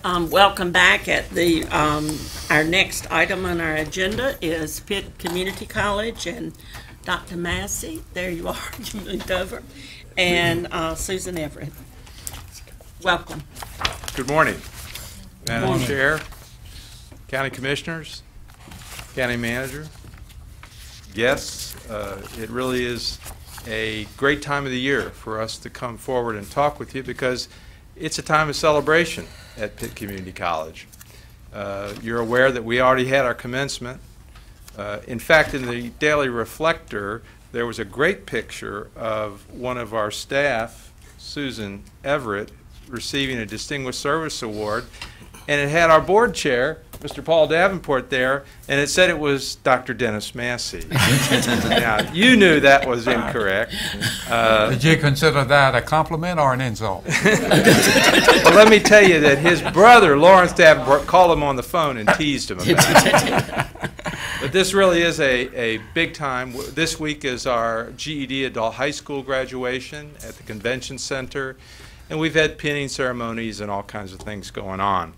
Welcome back. At the our next item on our agenda is Pitt Community College, and Dr. Massey, there you are, you moved over, and Susan Everett. Welcome. Good morning, Madam Chair, County Commissioners, County Manager, guests. It really is a great time of the year for us to come forward and talk with you because it's a time of celebration at Pitt Community College. You're aware that we already had our commencement. In fact, in the Daily Reflector, there was a great picture of one of our staff, Susan Everett, receiving a Distinguished Service Award, and it had our board chair, Mr. Paul Davenport, there, and it said it was Dr. Dennis Massey. Now, you knew that was incorrect. Did you consider that a compliment or an insult? Well, let me tell you that his brother, Lawrence Davenport, called him on the phone and teased him about it. But this really is a big time. This week is our GED Adult High School graduation at the Convention Center, and we've had pinning ceremonies and all kinds of things going on.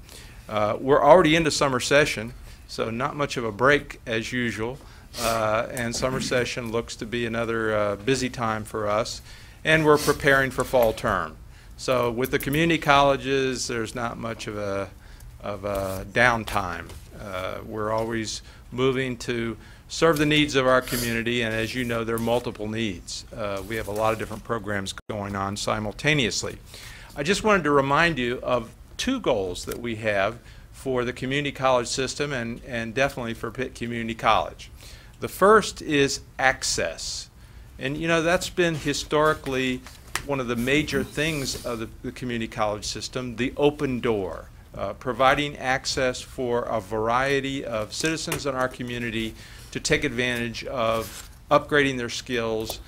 We're already into summer session, so not much of a break as usual, and summer session looks to be another busy time for us, and we're preparing for fall term. So with the community colleges, there's not much of a downtime. We're always moving to serve the needs of our community, and as you know, there are multiple needs. We have a lot of different programs going on simultaneously. I just wanted to remind you of two goals that we have for the community college system and definitely for Pitt Community College. The first is access. And you know, that's been historically one of the major things of the community college system, the open door, providing access for a variety of citizens in our community to take advantage of upgrading their skills,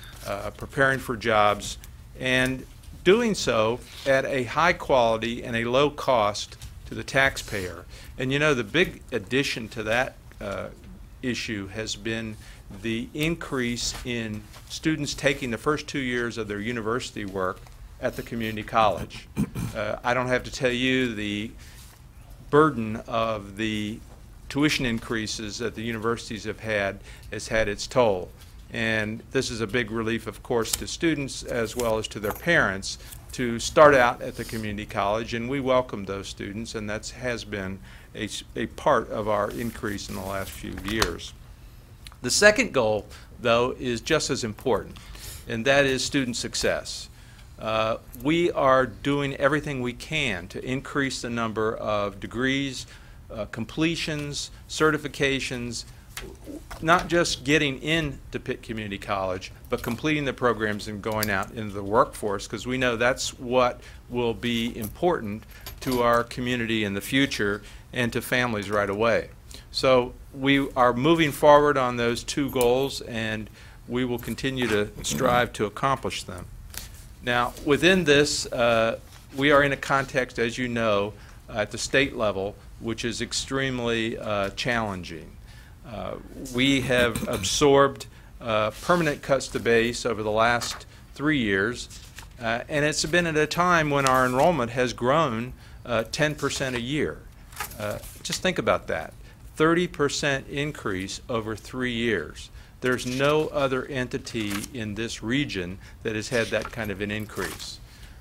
preparing for jobs, and doing so at a high quality and a low cost to the taxpayer. And you know, the big addition to that issue has been the increase in students taking the first 2 years of their university work at the community college. I don't have to tell you the burden of the tuition increases that the universities have had has had its toll. And this is a big relief, of course, to students as well as to their parents to start out at the community college, and we welcome those students, and that has been a part of our increase in the last few years. The second goal, though, is just as important, and that is student success. We are doing everything we can to increase the number of degrees, completions, certifications, not just getting into Pitt Community College, but completing the programs and going out into the workforce, because we know that's what will be important to our community in the future and to families right away. So we are moving forward on those two goals, and we will continue to strive to accomplish them. Now, within this, we are in a context, as you know, at the state level, which is extremely challenging. We have absorbed permanent cuts to base over the last 3 years, and it's been at a time when our enrollment has grown 10% a year. Just think about that, 30% increase over 3 years. There's no other entity in this region that has had that kind of an increase.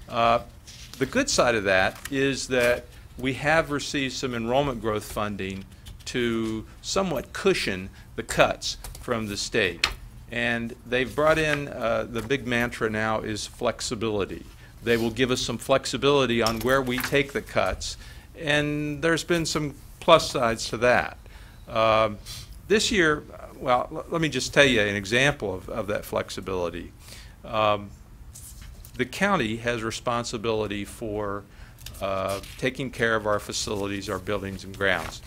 The good side of that is that we have received some enrollment growth funding to somewhat cushion the cuts from the state. And they've brought in, the big mantra now is flexibility. They will give us some flexibility on where we take the cuts, and there's been some plus sides to that. This year, well, let me just tell you an example of that flexibility. The county has responsibility for taking care of our facilities, our buildings and grounds.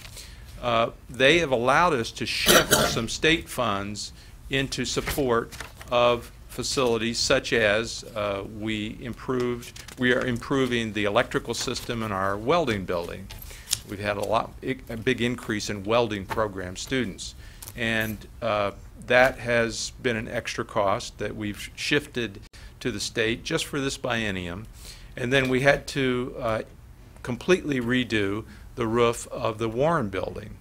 They have allowed us to shift some state funds into support of facilities such as we are improving the electrical system in our welding building. We've had a big increase in welding program students, and that has been an extra cost that we've shifted to the state just for this biennium. And then we had to completely redo the roof of the Warren building.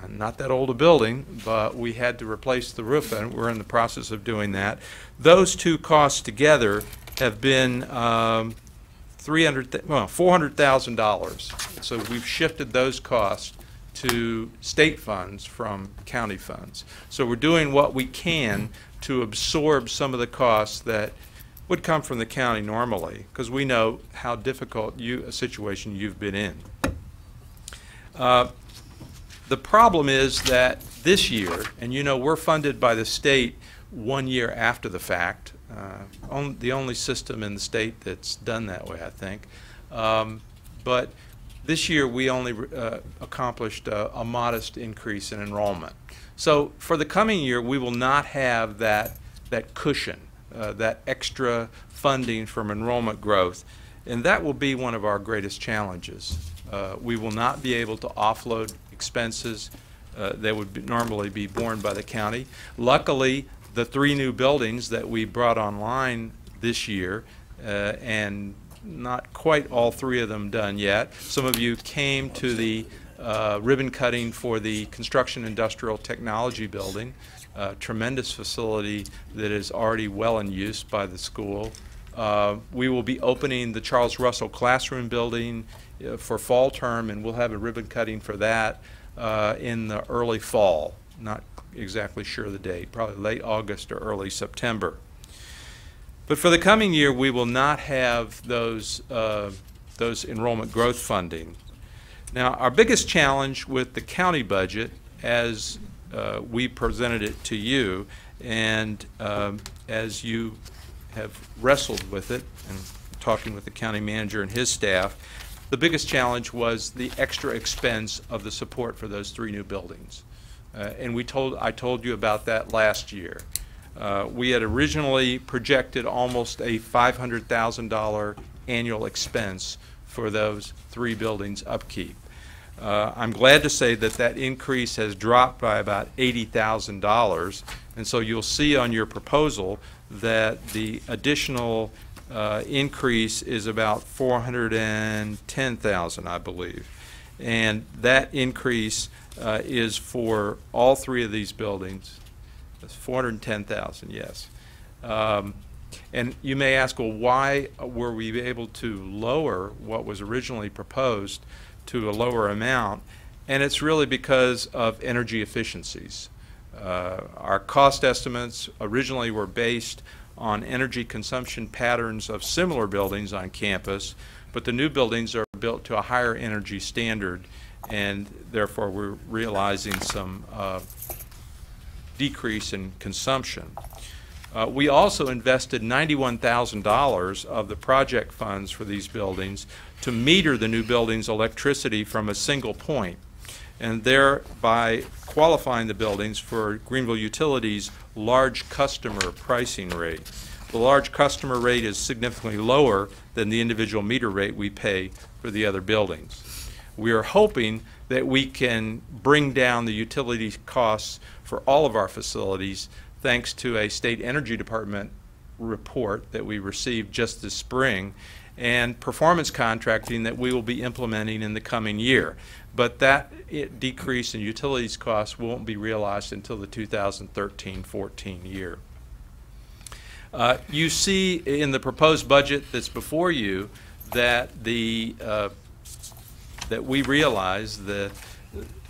Not that old a building, but we had to replace the roof, and we're in the process of doing that. Those two costs together have been $400,000. So we've shifted those costs to state funds from county funds. So we're doing what we can to absorb some of the costs that would come from the county normally, because we know how difficult a situation you've been in. The problem is that this year, and we're funded by the state 1 year after the fact, the only system in the state that's done that way, I think. But this year we only accomplished a modest increase in enrollment. So for the coming year, we will not have that cushion, that extra funding from enrollment growth, and that will be one of our greatest challenges. We will not be able to offload expenses that would normally be borne by the county. Luckily, the 3 new buildings that we brought online this year, and not quite all 3 of them done yet. Some of you came to the ribbon cutting for the Construction Industrial Technology building, a tremendous facility that is already well in use by the school. We will be opening the Charles Russell Classroom building for fall term, and we'll have a ribbon cutting for that in the early fall. Not exactly sure the date, probably late August or early September. But for the coming year, we will not have those enrollment growth funding. Now, our biggest challenge with the county budget, as we presented it to you, and as you have wrestled with it and talking with the county manager and his staff, the biggest challenge was the extra expense of the support for those 3 new buildings. And I told you about that last year. We had originally projected almost a $500,000 annual expense for those 3 buildings' upkeep. I'm glad to say that that increase has dropped by about $80,000, and so you'll see on your proposal that the additional increase is about $410,000, I believe. And that increase is for all 3 of these buildings. That's $410,000, yes. And you may ask, well, why were we able to lower what was originally proposed to a lower amount? And it's really because of energy efficiencies. Our cost estimates originally were based on energy consumption patterns of similar buildings on campus, but the new buildings are built to a higher energy standard, and therefore we're realizing some decrease in consumption. We also invested $91,000 of the project funds for these buildings to meter the new buildings' electricity from a single point, and thereby qualifying the buildings for Greenville Utilities' large customer pricing rate. The large customer rate is significantly lower than the individual meter rate we pay for the other buildings. We are hoping that we can bring down the utility costs for all of our facilities thanks to a State Energy Department report that we received just this spring and performance contracting that we will be implementing in the coming year. But that decrease in utilities costs won't be realized until the 2013-14 year. You see in the proposed budget that's before you that that we realize that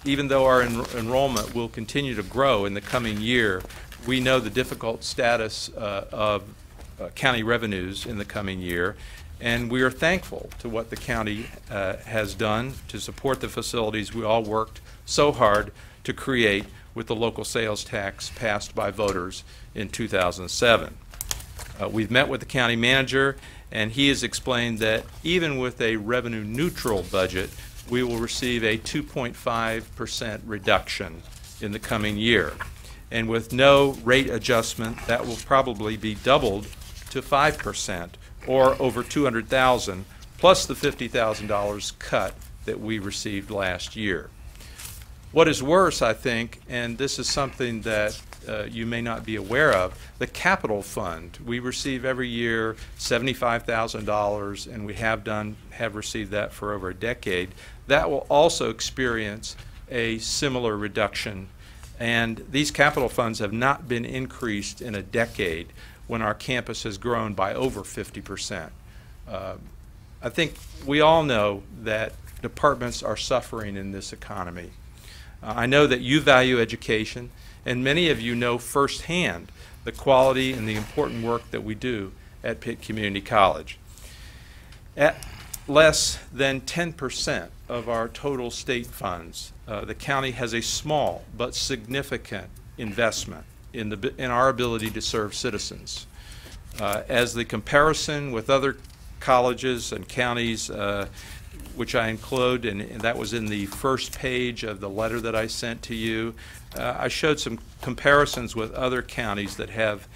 even though our enrollment will continue to grow in the coming year, we know the difficult status of county revenues in the coming year, and we are thankful to what the county has done to support the facilities we all worked so hard to create with the local sales tax passed by voters in 2007. We've met with the county manager, and he has explained that even with a revenue neutral budget, we will receive a 2.5% reduction in the coming year. And with no rate adjustment, that will probably be doubled to 5%, or over $200,000, plus the $50,000 cut that we received last year. What is worse, I think, and this is something that you may not be aware of, the capital fund. We receive every year $75,000, and we have received that for over a decade. That will also experience a similar reduction. And these capital funds have not been increased in a decade when our campus has grown by over 50%. I think we all know that departments are suffering in this economy. I know that you value education, and many of you know firsthand the quality and the important work that we do at Pitt Community College. At less than 10% of our total state funds, the county has a small but significant investment in our ability to serve citizens. As the comparison with other colleges and counties, which I include, and that was in the first page of the letter that I sent to you, I showed some comparisons with other counties that have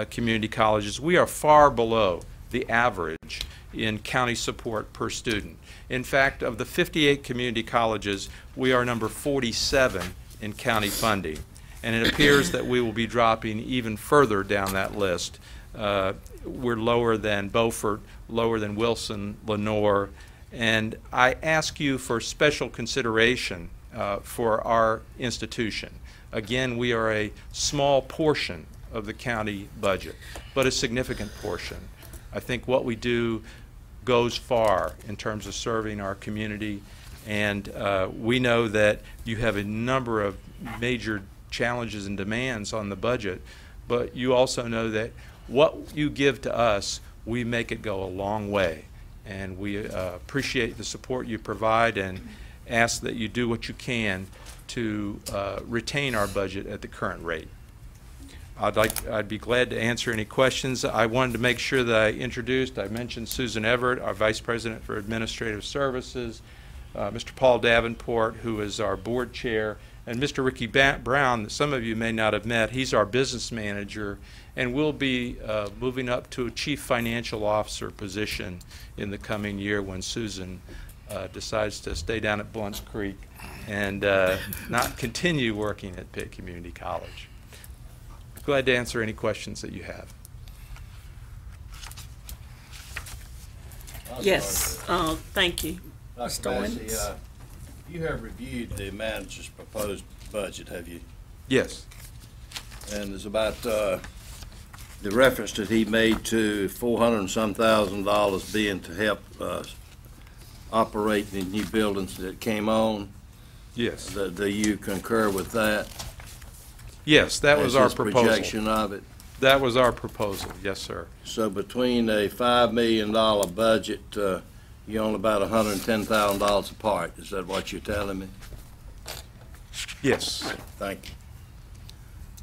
community colleges. We are far below the average in county support per student. In fact, of the 58 community colleges, we are number 47 in county funding. And it appears that we will be dropping even further down that list. We're lower than Beaufort, lower than Wilson, Lenoir, and I ask you for special consideration for our institution. Again, we are a small portion of the county budget, but a significant portion. I think what we do goes far in terms of serving our community, and we know that you have a number of major challenges and demands on the budget, but you also know that what you give to us, we make it go a long way. And we appreciate the support you provide and ask that you do what you can to retain our budget at the current rate. I'd be glad to answer any questions. I wanted to make sure that I mentioned Susan Everett, our Vice President for Administrative Services, Mr. Paul Davenport, who is our board chair, and Mr. Ricky Brown, that some of you may not have met. He's our business manager, and will be moving up to a chief financial officer position in the coming year when Susan decides to stay down at Blunt's Creek and not continue working at Pitt Community College. Glad to answer any questions that you have. Yes, thank you, Mr. Dr. Owens. Massey, you have reviewed the manager's proposed budget, have you? Yes. And it's about the reference that he made to $400 and some thousand being to help operate the new buildings that came on. Yes. Do you concur with that? Yes, that was As our his proposal. projection of it? That was our proposal, yes, sir. So between a $5 million budget, you're only about $110,000 apart. Is that what you're telling me? Yes. Thank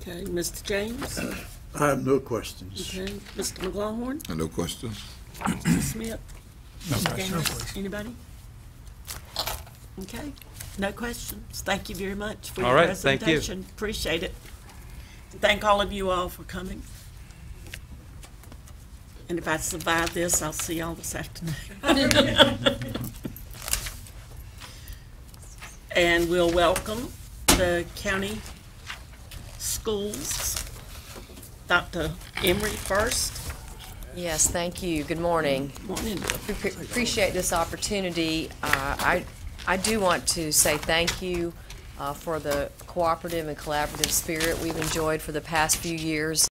you. Okay, Mr. James. I have no questions. Okay, Mr. McGlawhorn. No questions. Mr. Smith. No Mr. questions, Gaines? please. Anybody? Okay, no questions. Thank you very much for All your right, thank you. presentation. Appreciate it. Thank all of you all for coming. And if I survive this, I'll see y'all this afternoon. And we'll welcome the county schools. Dr. Emery first. Yes, thank you. Good morning. Morning. Appreciate this opportunity. I do want to say thank you for the cooperative and collaborative spirit we've enjoyed for the past few years.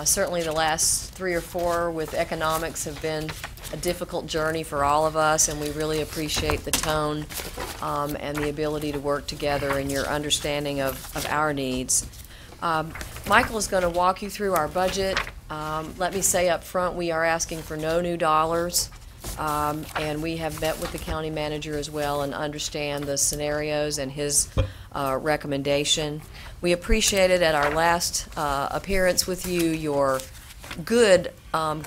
Certainly the last 3 or 4 with economics have been a difficult journey for all of us, and we really appreciate the tone and the ability to work together and your understanding of our needs. Michael is going to walk you through our budget. Let me say up front, we are asking for no new dollars, and we have met with the county manager as well and understand the scenarios and his recommendation. We appreciated at our last appearance with you your good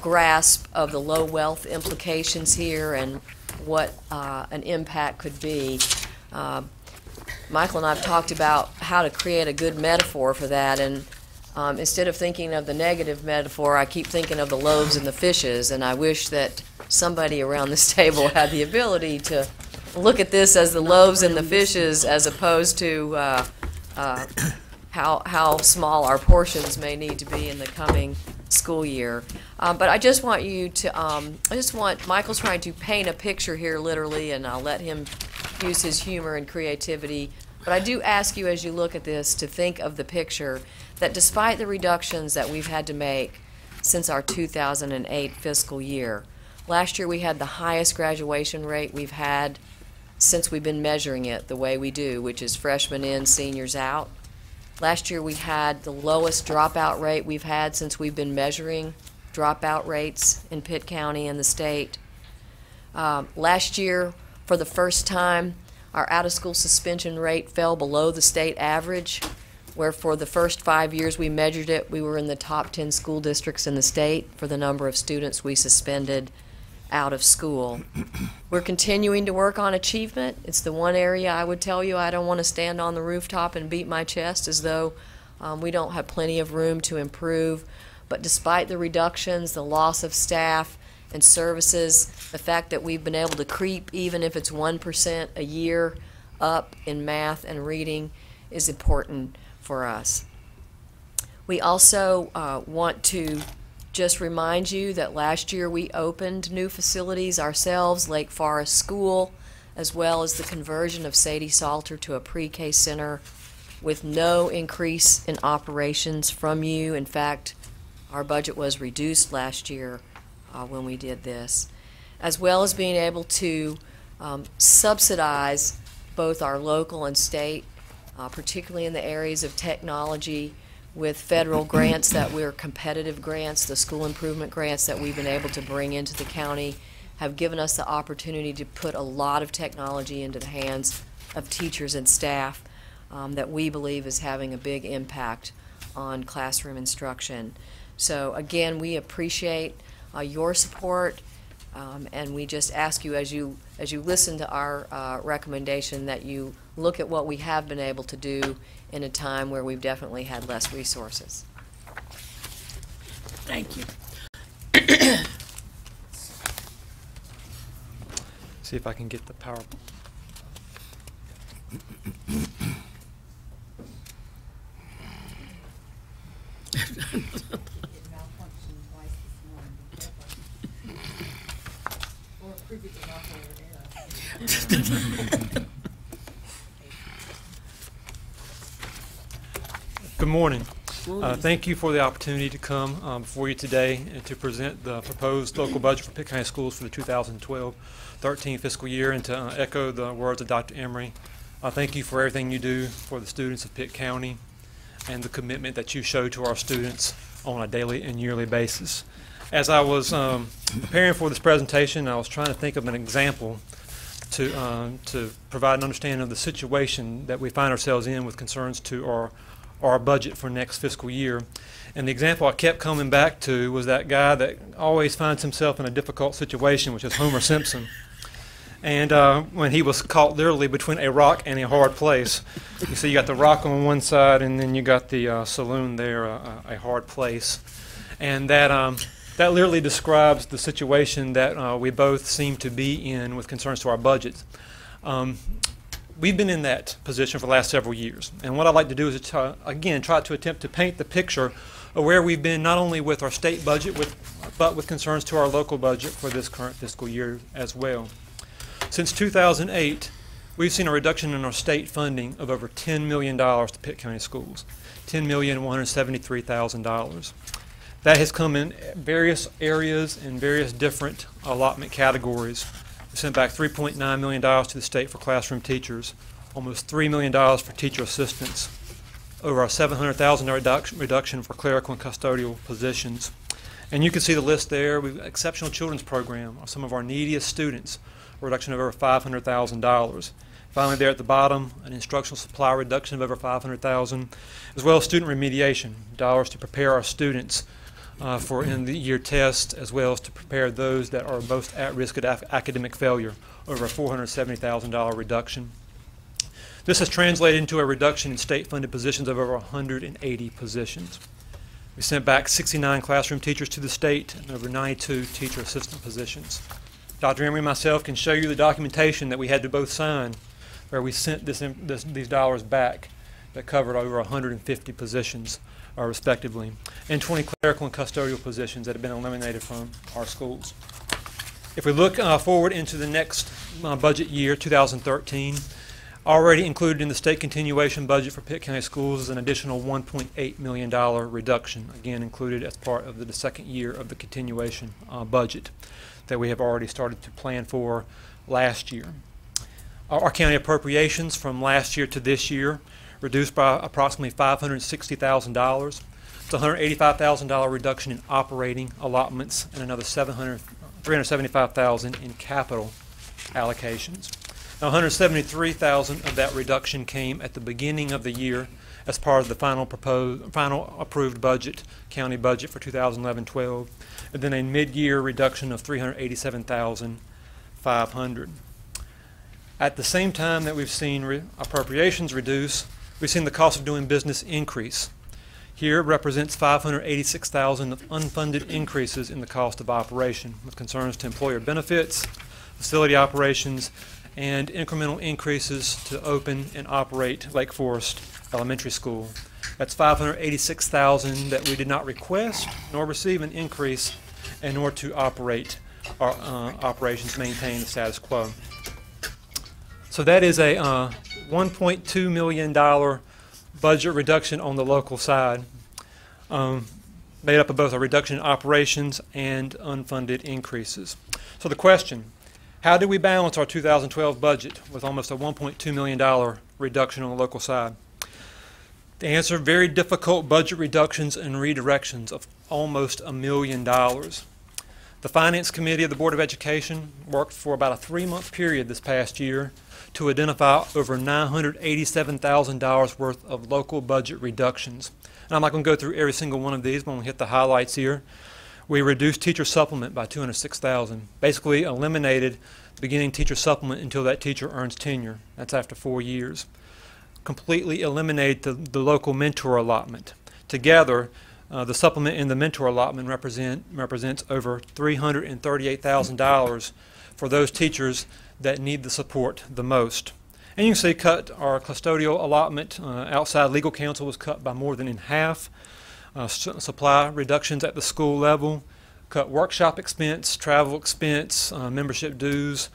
grasp of the low wealth implications here and what an impact could be. Michael and I have talked about how to create a good metaphor for that, and instead of thinking of the negative metaphor, I keep thinking of the loaves and the fishes, and I wish that somebody around this table had the ability to look at this as the loaves and the fishes as opposed to how small our portions may need to be in the coming school year. But I just want you to, Michael's trying to paint a picture here literally, and I'll let him use his humor and creativity. But I do ask you as you look at this to think of the picture that despite the reductions that we've had to make since our 2008 fiscal year, last year we had the highest graduation rate we've had since we've been measuring it the way we do, which is freshmen in, seniors out. Last year we had the lowest dropout rate we've had since we've been measuring dropout rates in Pitt County and the state. Last year, for the first time, our out-of-school suspension rate fell below the state average, where for the first 5 years we measured it, we were in the top 10 school districts in the state for the number of students we suspended out of school. We're continuing to work on achievement. It's the one area I would tell you I don't want to stand on the rooftop and beat my chest as though we don't have plenty of room to improve. But despite the reductions, the loss of staff and services, the fact that we've been able to creep, even if it's 1% a year up in math and reading, is important for us. We also want to just remind you that last year we opened new facilities ourselves, Lake Forest School, as well as the conversion of Sadie Salter to a pre-K center with no increase in operations from you. In fact, our budget was reduced last year when we did this, as well as being able to subsidize both our local and state, particularly in the areas of technology, with federal grants that we're competitive grants. The school improvement grants that we've been able to bring into the county have given us the opportunity to put a lot of technology into the hands of teachers and staff that we believe is having a big impact on classroom instruction. So again, we appreciate your support, and we just ask you as you listen to our recommendation that you look at what we have been able to do in a time where we've definitely had less resources. Thank you. See if I can get the power. Good morning. Thank you for the opportunity to come before you today and to present the proposed local budget for Pitt County Schools for the 2012-13 fiscal year, and to echo the words of Dr. Emery. Thank you for everything you do for the students of Pitt County and the commitment that you show to our students on a daily and yearly basis. As I was preparing for this presentation, I was trying to think of an example to provide an understanding of the situation that we find ourselves in with concerns to our budget for next fiscal year. And the example I kept coming back to was that guy that always finds himself in a difficult situation, which is Homer Simpson. And when he was caught literally between a rock and a hard place. You see, you got the rock on one side, and then you got the saloon there, a hard place. And that literally describes the situation that we both seem to be in with concerns to our budgets. We've been in that position for the last several years, and what I'd like to do is again try to attempt to paint the picture of where we've been, not only with our state budget, but with concerns to our local budget for this current fiscal year as well. Since 2008, we've seen a reduction in our state funding of over $10 million to Pitt County Schools, $10,173,000. That has come in various areas and various different allotment categories. We sent back $3.9 million to the state for classroom teachers, almost $3 million for teacher assistants, over a $700,000 reduction for clerical and custodial positions. And you can see the list there. We've exceptional children's program, some of our neediest students, a reduction of over $500,000. Finally, there at the bottom, an instructional supply reduction of over $500,000, as well as student remediation, dollars to prepare our students for end-of-the-year tests, as well as to prepare those that are most at risk of academic failure, over a $470,000 reduction. This has translated into a reduction in state-funded positions of over 180 positions. We sent back 69 classroom teachers to the state and over 92 teacher assistant positions. Dr. Emery and myself can show you the documentation that we had to both sign where we sent these dollars back that covered over 150 positions, respectively, and 20 clerical and custodial positions that have been eliminated from our schools. If we look forward into the next budget year, 2013, already included in the state continuation budget for Pitt County Schools is an additional $1.8 million reduction, again included as part of the second year of the continuation budget that we have already started to plan for last year. Our county appropriations from last year to this year reduced by approximately $560,000. It's a $185,000 reduction in operating allotments and another $375,000 in capital allocations. Now, $173,000 of that reduction came at the beginning of the year as part of the final approved budget, county budget for 2011-12, and then a mid-year reduction of $387,500. At the same time that we've seen appropriations reduce, we've seen the cost of doing business increase. Here represents $586,000 of unfunded increases in the cost of operation, with concerns to employer benefits, facility operations, and incremental increases to open and operate Lake Forest Elementary School. That's $586,000 that we did not request nor receive an increase in order to operate our operations, maintain the status quo. So that is a $1.2 million budget reduction on the local side, made up of both a reduction in operations and unfunded increases. So the question, how do we balance our 2012 budget with almost a $1.2 million reduction on the local side? The answer, very difficult budget reductions and redirections of almost $1 million. The Finance Committee of the Board of Education worked for about a 3-month period this past year to identify over $987,000 worth of local budget reductions. And I'm not going to go through every single one of these, but I'm going to hit the highlights here. We reduced teacher supplement by $206,000, basically eliminated beginning teacher supplement until that teacher earns tenure. That's after 4 years. Completely eliminated the local mentor allotment. Together, the supplement and the mentor allotment represents over $338,000 for those teachers that need the support the most. And you can see cut our custodial allotment. Outside legal counsel was cut by more than in half. Supply reductions at the school level, cut workshop expense, travel expense, membership dues,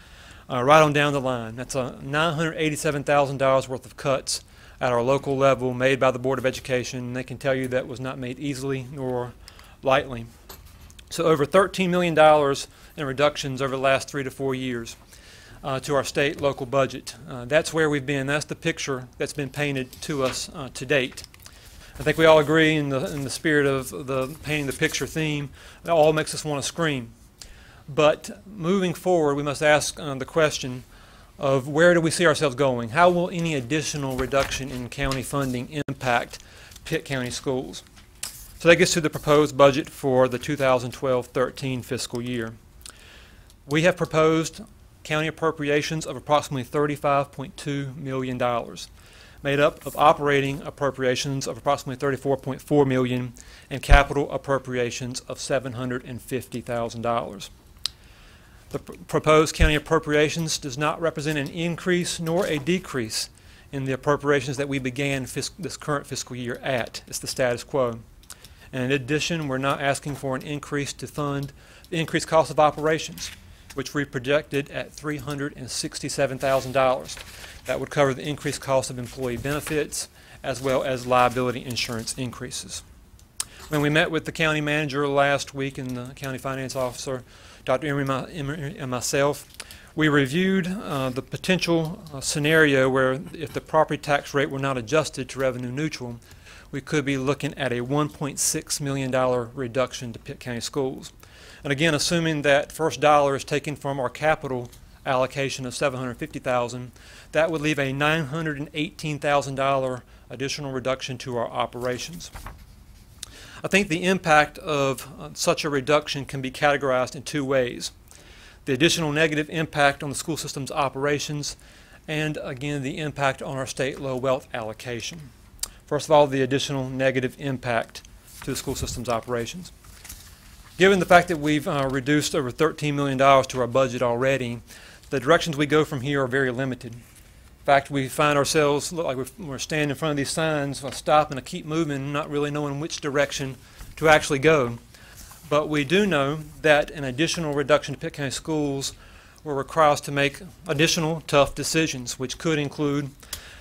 right on down the line. That's $987,000 worth of cuts at our local level made by the Board of Education. They can tell you that was not made easily nor lightly. So over $13 million in reductions over the last 3 to 4 years to our state local budget. That's where we've been. That's the picture that's been painted to us to date. I think we all agree in the spirit of the painting the picture theme, it all makes us want to scream. But moving forward, we must ask the question of where do we see ourselves going? How will any additional reduction in county funding impact Pitt County schools? So that gets to the proposed budget for the 2012-13 fiscal year. We have proposed county appropriations of approximately $35.2 million. Made up of operating appropriations of approximately $34.4 million and capital appropriations of $750,000. The proposed county appropriations does not represent an increase nor a decrease in the appropriations that we began this current fiscal year at. It's the status quo. And in addition, we're not asking for an increase to fund the increased cost of operations, which we projected at $367,000. That would cover the increased cost of employee benefits as well as liability insurance increases. When we met with the county manager last week and the county finance officer, Dr. Emery and myself, we reviewed the potential scenario where if the property tax rate were not adjusted to revenue neutral, we could be looking at a $1.6 million reduction to Pitt County schools. And again, assuming that first dollar is taken from our capital allocation of $750,000, that would leave a $918,000 additional reduction to our operations. I think the impact of such a reduction can be categorized in 2 ways. The additional negative impact on the school system's operations and, again, the impact on our state low wealth allocation. First of all, the additional negative impact to the school system's operations. Given the fact that we've reduced over $13 million to our budget already, the directions we go from here are very limited. In fact, we find ourselves look like we're standing in front of these signs, stop and keep moving, not really knowing which direction to actually go. But we do know that an additional reduction to Pitt County Schools will require us to make additional tough decisions, which could include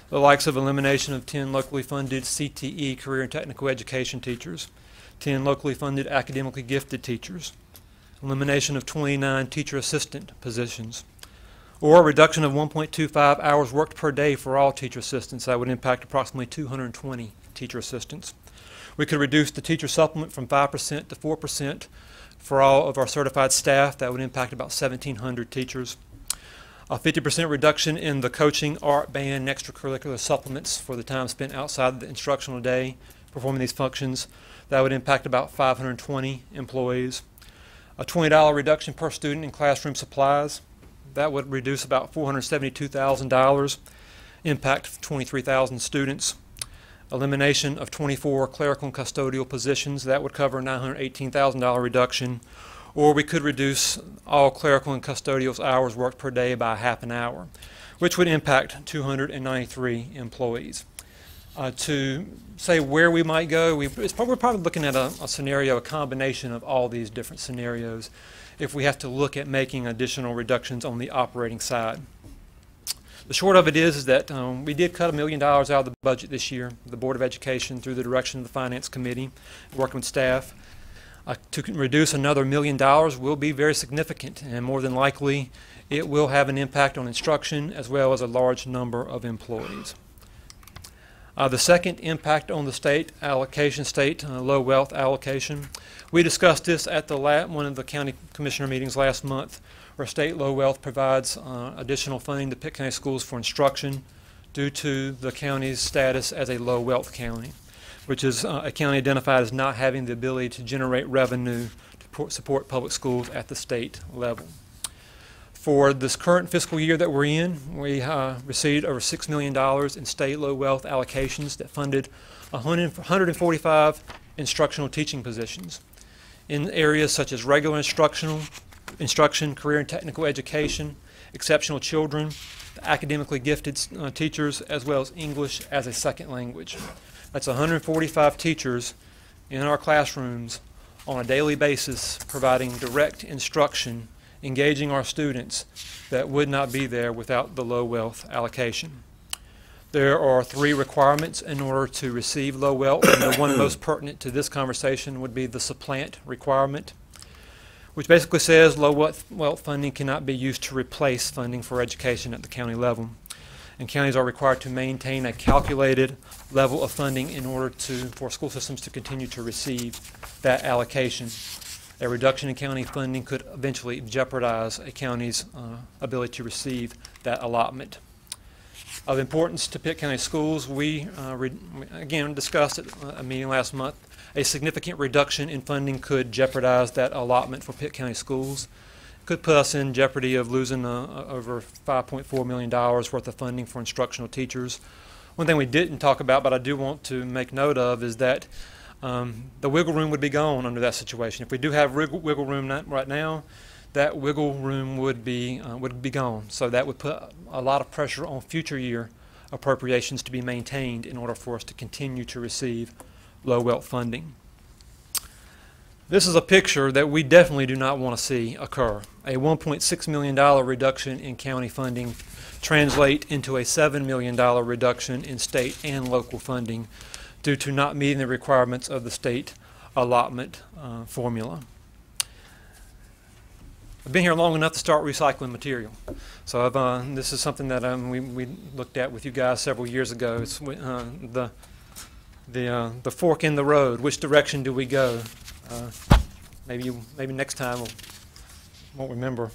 the likes of elimination of 10 locally funded CTE, career and technical education teachers, 10 locally funded academically gifted teachers, elimination of 29 teacher assistant positions, or a reduction of 1.25 hours worked per day for all teacher assistants. That would impact approximately 220 teacher assistants. We could reduce the teacher supplement from 5% to 4% for all of our certified staff. That would impact about 1,700 teachers. A 50% reduction in the coaching, art, band, and extracurricular supplements for the time spent outside the instructional day performing these functions. That would impact about 520 employees. A $20 reduction per student in classroom supplies. That would reduce about $472,000, impact 23,000 students. Elimination of 24 clerical and custodial positions. That would cover a $918,000 reduction. Or we could reduce all clerical and custodial hours worked per day by half an hour, which would impact 293 employees. To say where we might go, we're probably looking at a scenario, a combination of all these different scenarios, if we have to look at making additional reductions on the operating side. The short of it is that we did cut $1 million out of the budget this year, the Board of Education, through the direction of the Finance Committee, working with staff. To reduce another $1 million will be very significant, and more than likely it will have an impact on instruction as well as a large number of employees. The second impact on the state allocation, low wealth allocation. We discussed this at one of the county commissioner meetings last month, where state low wealth provides additional funding to Pitt County Schools for instruction due to the county's status as a low wealth county, which is a county identified as not having the ability to generate revenue to support public schools at the state level. For this current fiscal year that we're in, we received over $6 million in state low wealth allocations that funded 145 instructional teaching positions in areas such as regular instruction, career and technical education, exceptional children, academically gifted teachers, as well as English as a second language. That's 145 teachers in our classrooms on a daily basis providing direct instruction, engaging our students that would not be there without the low wealth allocation. There are 3 requirements in order to receive low wealth, and the one most pertinent to this conversation would be the supplant requirement, which basically says low wealth funding cannot be used to replace funding for education at the county level. And counties are required to maintain a calculated level of funding in order for school systems to continue to receive that allocation. A reduction in county funding could eventually jeopardize a county's ability to receive that allotment. Of importance to Pitt County Schools, we again discussed at a meeting last month, a significant reduction in funding could jeopardize that allotment for Pitt County Schools. Could put us in jeopardy of losing over $5.4 million worth of funding for instructional teachers. One thing we didn't talk about, but I do want to make note of, is that the wiggle room would be gone under that situation. If we do have wiggle room right now, that wiggle room would be gone. So that would put a lot of pressure on future year appropriations to be maintained in order for us to continue to receive low wealth funding. This is a picture that we definitely do not want to see occur. A $1.6 million reduction in county funding translate into a $7 million reduction in state and local funding due to not meeting the requirements of the state allotment formula. I've been here long enough to start recycling material. So this is something that we looked at with you guys several years ago. It's the fork in the road. Which direction do we go? Maybe next time we won't remember.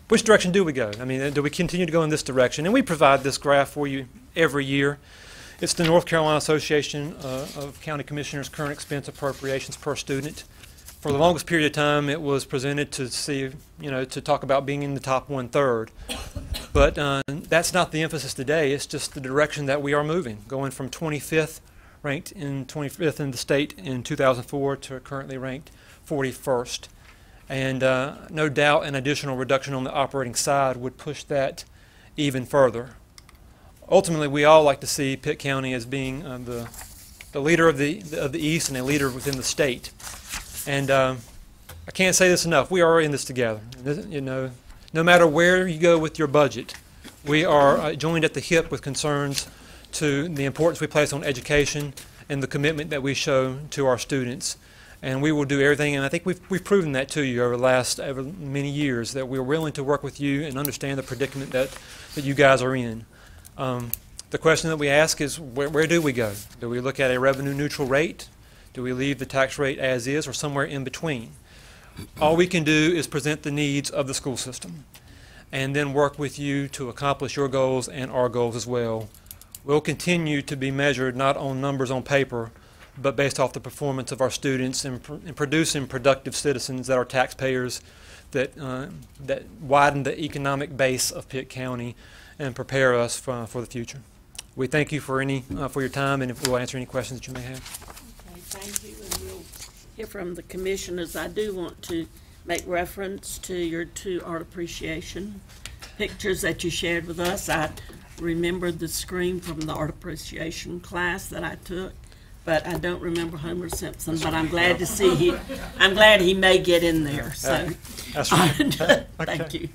Which direction do we go? I mean, do we continue to go in this direction? And we provide this graph for you every year. It's the North Carolina Association of County Commissioners' current expense appropriations per student. For the longest period of time, it was presented to see, to talk about being in the top 1/3. But that's not the emphasis today. It's just the direction that we are moving, going from 25th ranked in 25th in the state in 2004 to currently ranked 41st. And no doubt an additional reduction on the operating side would push that even further. Ultimately, we all like to see Pitt County as being the leader of the East and a leader within the state. And I can't say this enough. We are in this together. You know, no matter where you go with your budget, we are joined at the hip with concerns to the importance we place on education and the commitment that we show to our students. And we will do everything, and I think we've proven that to you over the last many years, that we're willing to work with you and understand the predicament that you guys are in. The question that we ask is, where do we go? Do we look at a revenue neutral rate? Do we leave the tax rate as is, or somewhere in between? All we can do is present the needs of the school system and then work with you to accomplish your goals and our goals as well. We'll continue to be measured not on numbers on paper, but based off the performance of our students in producing productive citizens that are taxpayers, that widen the economic base of Pitt County and prepare us for the future. We thank you for your time, and we'll answer any questions that you may have. Okay, thank you, and we'll hear from the commissioners. I do want to make reference to your two art appreciation pictures that you shared with us. I remembered the screen from the art appreciation class that I took, but I don't remember Homer Simpson. But I'm glad to see I'm glad he may get in there. So, That's right. thank you.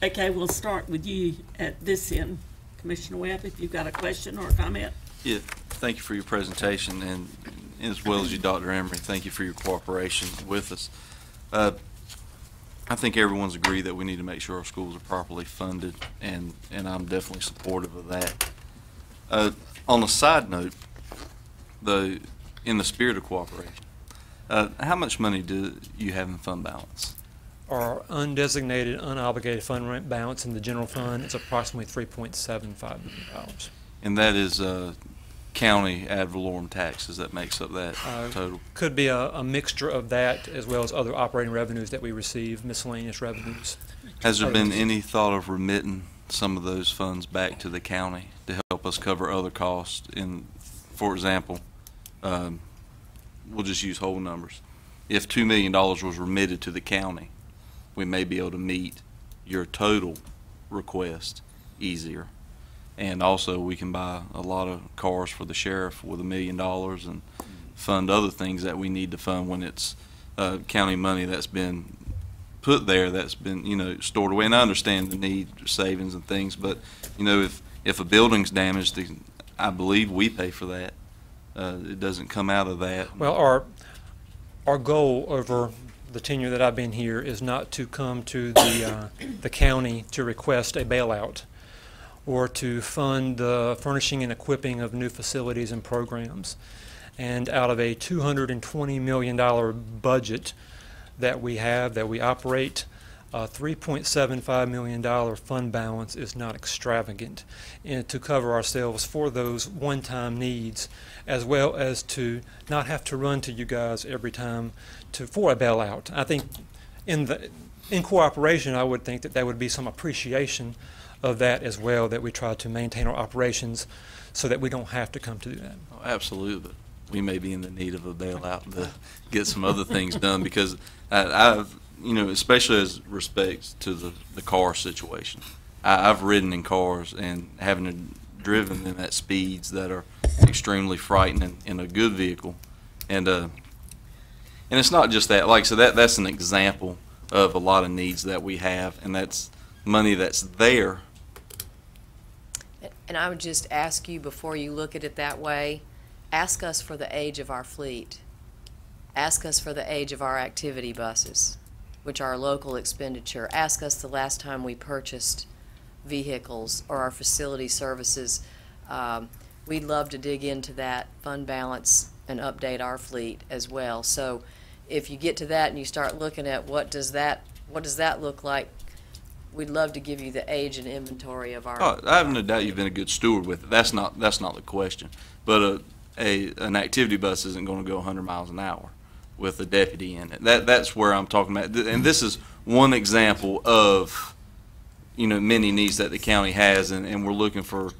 Okay, we'll start with you at this end, Commissioner Webb. If you've got a question or a comment. Yeah, thank you for your presentation, and as well as you, Dr. Emery. Thank you for your cooperation with us. I think everyone's agreed that we need to make sure our schools are properly funded, and I'm definitely supportive of that. On a side note, in the spirit of cooperation, how much money do you have in fund balance? Our undesignated, unobligated fund balance in the general fund is approximately $3.75 million. And that is county ad valorem taxes that makes up that total? Could be a mixture of that as well as other operating revenues that we receive, miscellaneous revenues. Has there been any thought of remitting some of those funds back to the county to help us cover other costs? For example, we'll just use whole numbers. If $2 million was remitted to the county, we may be able to meet your total request easier. And also, we can buy a lot of cars for the sheriff with $1 million and fund other things that we need to fund when it's county money that's been put there, that's been, stored away. And I understand the need for savings and things, but, if a building's damaged, I believe we pay for that. It doesn't come out of that. Well, our goal over the tenure that I've been here is not to come to the county to request a bailout or to fund the furnishing and equipping of new facilities and programs. And out of a $220 million budget that we operate, $3.75 million fund balance is not extravagant, and to cover ourselves for those one-time needs, as well as to not have to run to you guys every time for a bailout. I think in cooperation, I would think that there would be some appreciation of that as well, that we try to maintain our operations so that we don't have to come to do that. Oh, absolutely. We may be in the need of a bailout to get some other things done, because I've, especially as respects to the car situation, I've ridden in cars and having driven them at speeds that are extremely frightening in a good vehicle, and it's not just that. Like, so that's an example of a lot of needs that we have, and that's money that's there. And I would just ask you, before you look at it that way, ask us for the age of our fleet. Ask us for the age of our activity buses, which are a local expenditure. Ask us the last time we purchased vehicles or our facility services. We'd love to dig into that fund balance and update our fleet as well. So if you get to that and you start looking at what does that look like, we'd love to give you the age and inventory of our. Oh, I have no doubt you've been a good steward with it. That's not the question. But an activity bus isn't going to go 100 miles an hour with a deputy in it. That's where I'm talking about. And this is one example of many needs that the county has, and we're looking for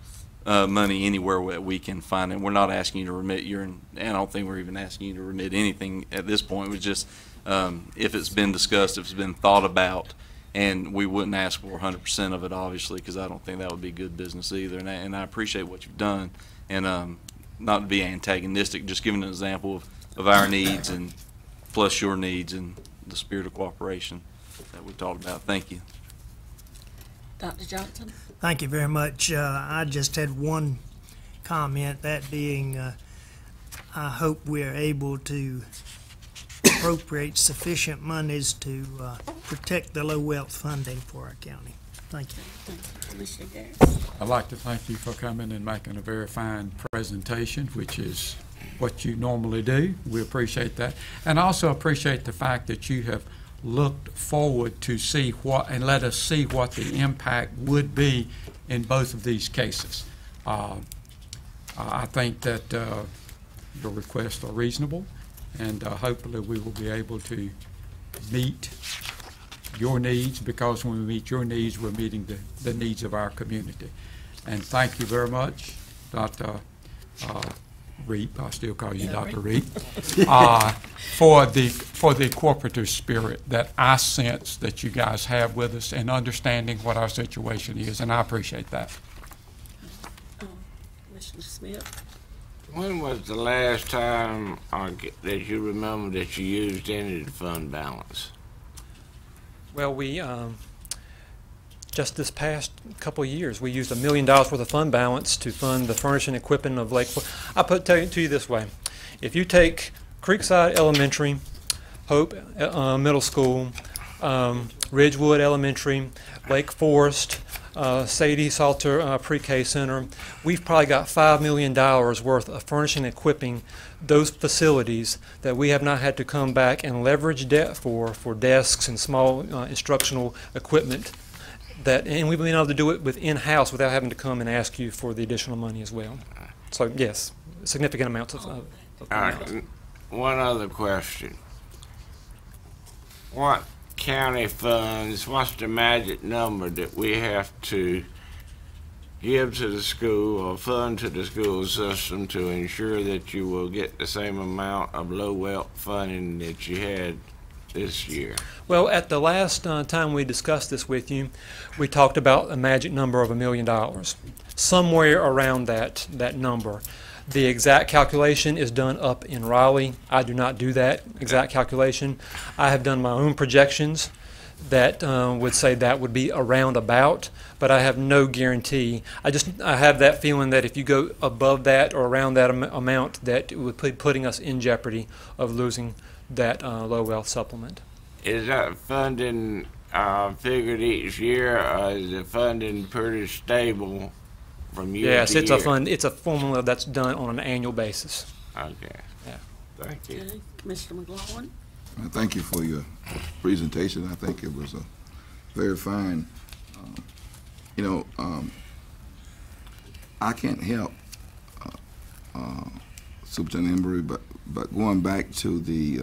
money anywhere that we can find it. We're not asking you to remit and I don't think we're even asking you to remit anything at this point. It's just if it's been discussed, if it's been thought about, and we wouldn't ask for 100% of it, obviously, because I don't think that would be good business either. And I appreciate what you've done, and not to be antagonistic, just giving an example of our needs and plus your needs and the spirit of cooperation that we talked about. Thank you. Dr. Johnson? Thank you very much. I just had one comment, that being I hope we're able to appropriate sufficient monies to protect the low wealth funding for our county. Thank you. Thank you, Commissioner Garrett. I'd like to thank you for coming and making a very fine presentation, which is what you normally do. We appreciate that. And I also appreciate the fact that you have looked forward to see what, and let us see what the impact would be in both of these cases. I think that your requests are reasonable, and hopefully we will be able to meet your needs, because when we meet your needs, we're meeting the needs of our community. And thank you very much, Dr. Reap, I still call you Dr. Reap, for the cooperative spirit that I sense that you guys have with us and understanding what our situation is, and I appreciate that. Commissioner Smith? When was the last time that you remember that you used any of the fund balance? Well, we just this past couple of years, we used $1 million worth of fund balance to fund the furnishing and equipping of Lake. I tell you to you this way: if you take Creekside Elementary, Hope Middle School, Ridgewood Elementary, Lake Forest, Sadie Salter Pre-K Center, we've probably got $5 million worth of furnishing and equipping those facilities that we have not had to come back and leverage debt for desks and small instructional equipment. And we've been able to do it in-house without having to come and ask you for the additional money as well. So yes, significant amounts of money. One other question. What county funds, what's the magic number that we have to give to the school or fund to the school system to ensure that you will get the same amount of low wealth funding that you had this year? Well, at the last time we discussed this with you, we talked about a magic number of $1 million, somewhere around that number. The exact calculation is done up in Raleigh. I do not do that exact calculation. I have done my own projections that would say that would be around about, but I have no guarantee. I have that feeling that if you go above that or around that amount, that it would be putting us in jeopardy of losing that low wealth supplement. Is that funding figured each year, or is the funding pretty stable from year yes, to it's year? It's a formula that's done on an annual basis. Okay. Yeah. Thank you. Okay. Commissioner McLaughlin? Thank you for your presentation. I think it was a very fine. I can't help Superintendent Embry, but going back to the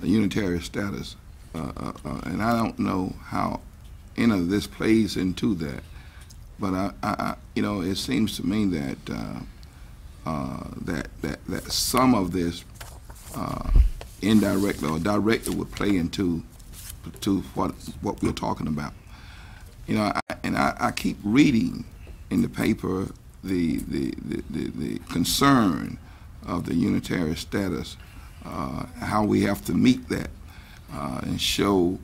unitary status, and I don't know how any of this plays into that, but it seems to me that that some of this indirectly or directly would play into what we're talking about. I keep reading in the paper the concern of the unitary status, how we have to meet that and show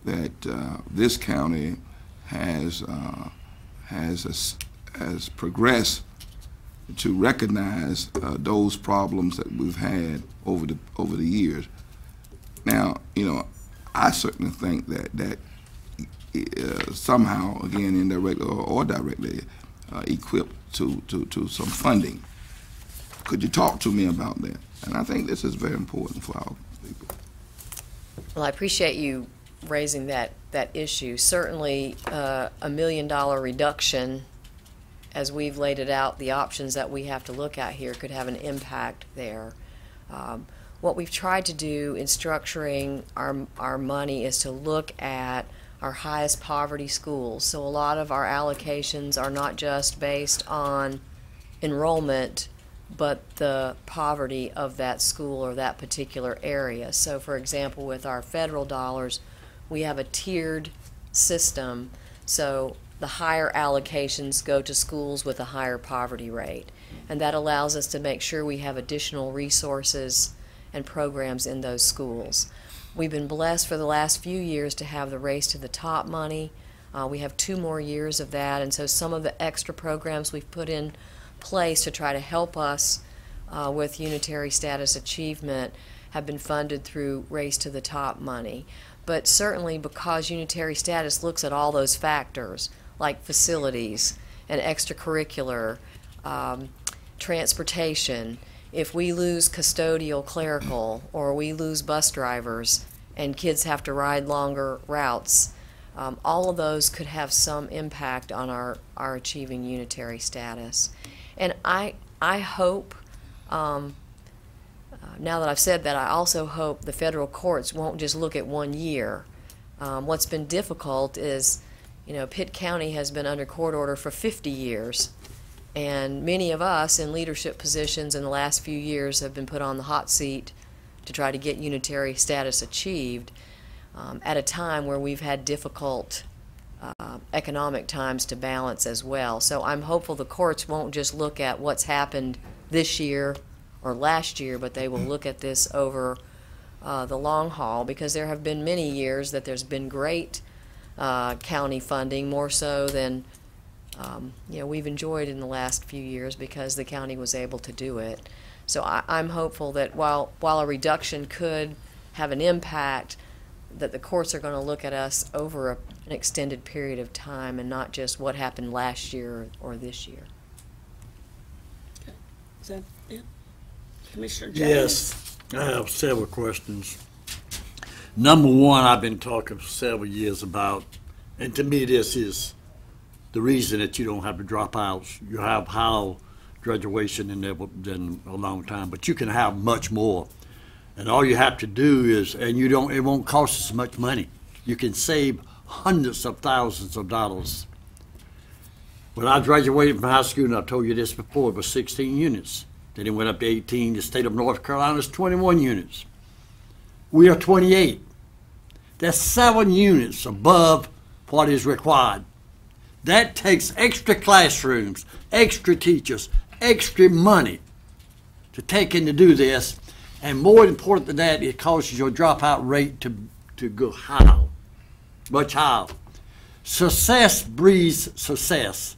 that this county has progressed to recognize those problems that we've had over the years. Now, I certainly think that somehow, again, indirectly or directly, equipped to some funding. Could you talk to me about that? And I think this is very important for our people. Well, I appreciate you raising that issue. Certainly, $1 million reduction, as we've laid it out, the options that we have to look at here could have an impact there. What we've tried to do in structuring our money is to look at our highest poverty schools. So a lot of our allocations are not just based on enrollment, but the poverty of that school or that particular area. So for example, with our federal dollars, we have a tiered system. So the higher allocations go to schools with a higher poverty rate. And that allows us to make sure we have additional resources and programs in those schools. We've been blessed for the last few years to have the Race to the Top money. We have 2 more years of that, and so some of the extra programs we've put in place to try to help us with unitary status achievement have been funded through Race to the Top money. But certainly because unitary status looks at all those factors, like facilities and extracurricular, transportation, if we lose custodial clerical or we lose bus drivers and kids have to ride longer routes, all of those could have some impact on our achieving unitary status. And I hope, now that I've said that, I also hope the federal courts won't just look at 1 year. What's been difficult is, Pitt County has been under court order for 50 years. And many of us in leadership positions in the last few years have been put on the hot seat to try to get unitary status achieved at a time where we've had difficult economic times to balance as well. So I'm hopeful the courts won't just look at what's happened this year or last year, but they will look at this over the long haul, because there have been many years that there's been great county funding, more so than we've enjoyed in the last few years because the county was able to do it. So I'm hopeful that while a reduction could have an impact, that the courts are going to look at us over an extended period of time and not just what happened last year or this year. Okay. Is that it? Commissioner James? Yes, I have several questions. Number one, I've been talking for several years about, and to me this is the reason that you don't have the dropouts. You have higher graduation than a long time, but you can have much more. And all you have to do is, and it won't cost us much money. You can save hundreds of thousands of dollars. When I graduated from high school, and I told you this before, it was 16 units. Then it went up to 18. The state of North Carolina is 21 units. We are 28. That's 7 units above what is required. That takes extra classrooms, extra teachers, extra money to take in to do this. And more important than that, it causes your dropout rate to go high, much higher. Success breeds success.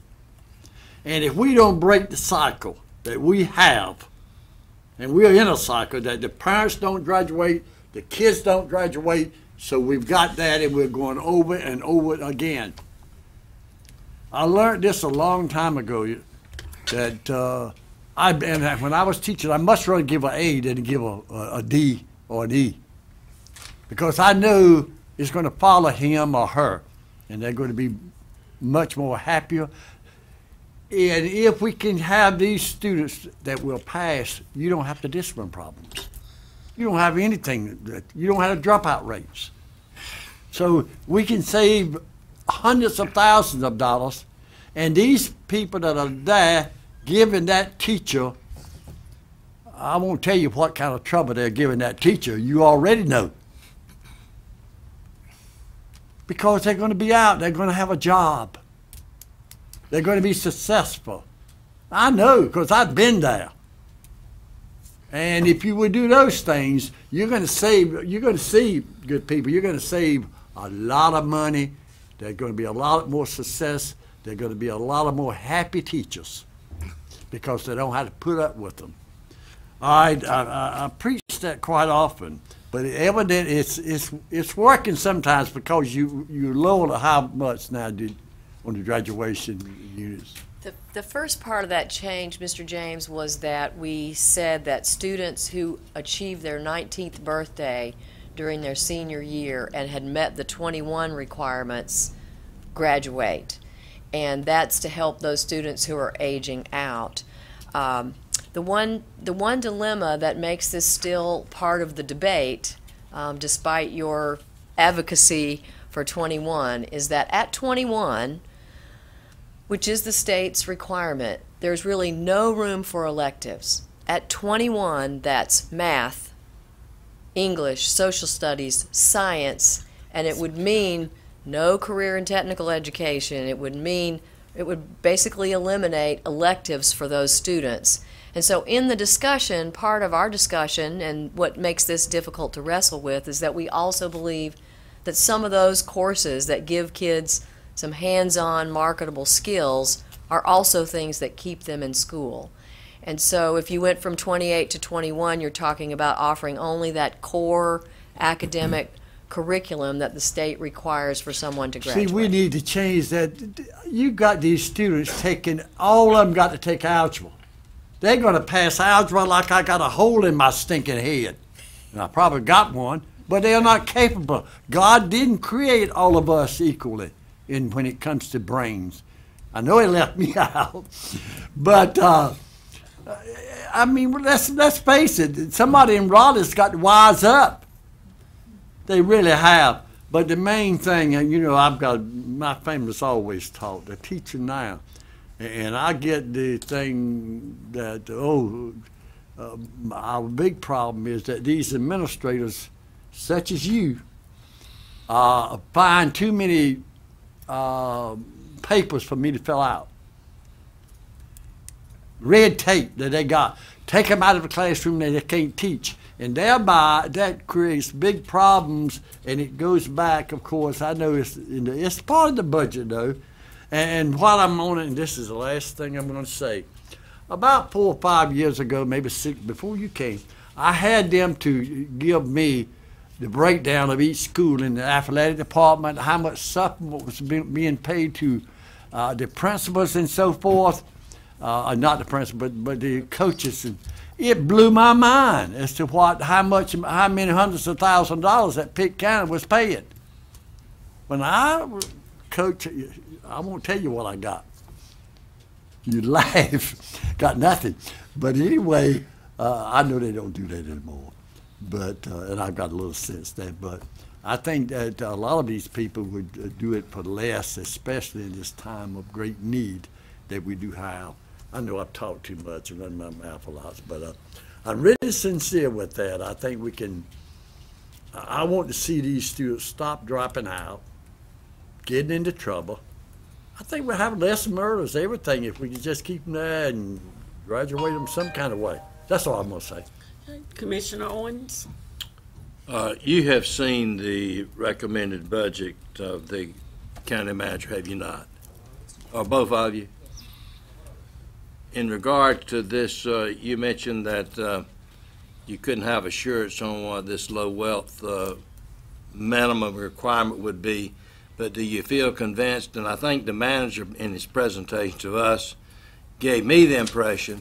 And if we don't break the cycle that we have, and we're in a cycle that the parents don't graduate, the kids don't graduate, so we've got that and we're going over and over again. I learned this a long time ago, that when I was teaching, I much rather give an A than give a D or an E, because I know it's going to follow him or her, and they're going to be much more happier. And if we can have these students that will pass, you don't have the discipline problems. You don't have anything. You don't have dropout rates. So we can save hundreds of thousands of dollars, and these people that are there giving that teacher, I won't tell you what kind of trouble they're giving that teacher. You already know. Because they're going to be out. They're going to have a job. They're going to be successful. I know, because I've been there. And if you would do those things, you're going to save, good people, you're going to save a lot of money. There's going to be a lot more success. There's going to be a lot of more happy teachers because they don't have to put up with them. I preach that quite often, but evident it's working sometimes because you lower how much now on the graduation units. The first part of that change, Mr. James, was that we said that students who achieved their 19th birthday during their senior year and had met the 21 requirements graduate. And that's to help those students who are aging out. The one dilemma that makes this still part of the debate, despite your advocacy for 21 is that at 21, which is the state's requirement, there's really no room for electives. At 21, that's math, English, social studies, science, and it would mean no career and technical education. It would basically eliminate electives for those students. And so in the discussion, part of our discussion, and what makes this difficult to wrestle with, is that we also believe that some of those courses that give kids some hands-on marketable skills are also things that keep them in school. And so if you went from 28 to 21, you're talking about offering only that core academic curriculum that the state requires for someone to graduate. See, we need to change that. You got these students taking, all of them got to take algebra. They're going to pass algebra like I got a hole in my stinking head. And I probably got one, but they're not capable. God didn't create all of us equally when it comes to brains. I know he left me out, but I mean, let's face it. Somebody in Raleigh's got to wise up. They really have. But the main thing, and you know, my family's always taught, the teacher now, and I get the thing that, our big problem is that these administrators, such as you, find too many papers for me to fill out. Red tape that they got. Take them out of the classroom that they can't teach. And thereby, that creates big problems, and it goes back, of course, I know it's part of the budget, though. And while I'm on it, and this is the last thing I'm going to say, about 4 or 5 years ago, maybe 6, before you came, I had them to give me the breakdown of each school in the athletic department, how much supplement was being paid to the principals and so forth. Not the principal, but the coaches. And it blew my mind as to how many hundreds of thousands of dollars that Pitt County was paying. When I coached, I won't tell you what I got. You laugh, got nothing. But anyway, I know they don't do that anymore. But and I've got a little sense there. But I think that a lot of these people would do it for less, especially in this time of great need that we do have. I know I've talked too much and run my mouth a lot, but I'm really sincere with that. I think we can, I want to see these students stop dropping out, getting into trouble. I think we'll have less murders, everything, if we can just keep them there and graduate them some kind of way. That's all I'm going to say. Commissioner Owens? You have seen the recommended budget of the county manager, have you not? Or both of you? In regard to this, you mentioned that you couldn't have assurance on what this low wealth minimum requirement would be, but do you feel convinced, and I think the manager in his presentation to us gave me the impression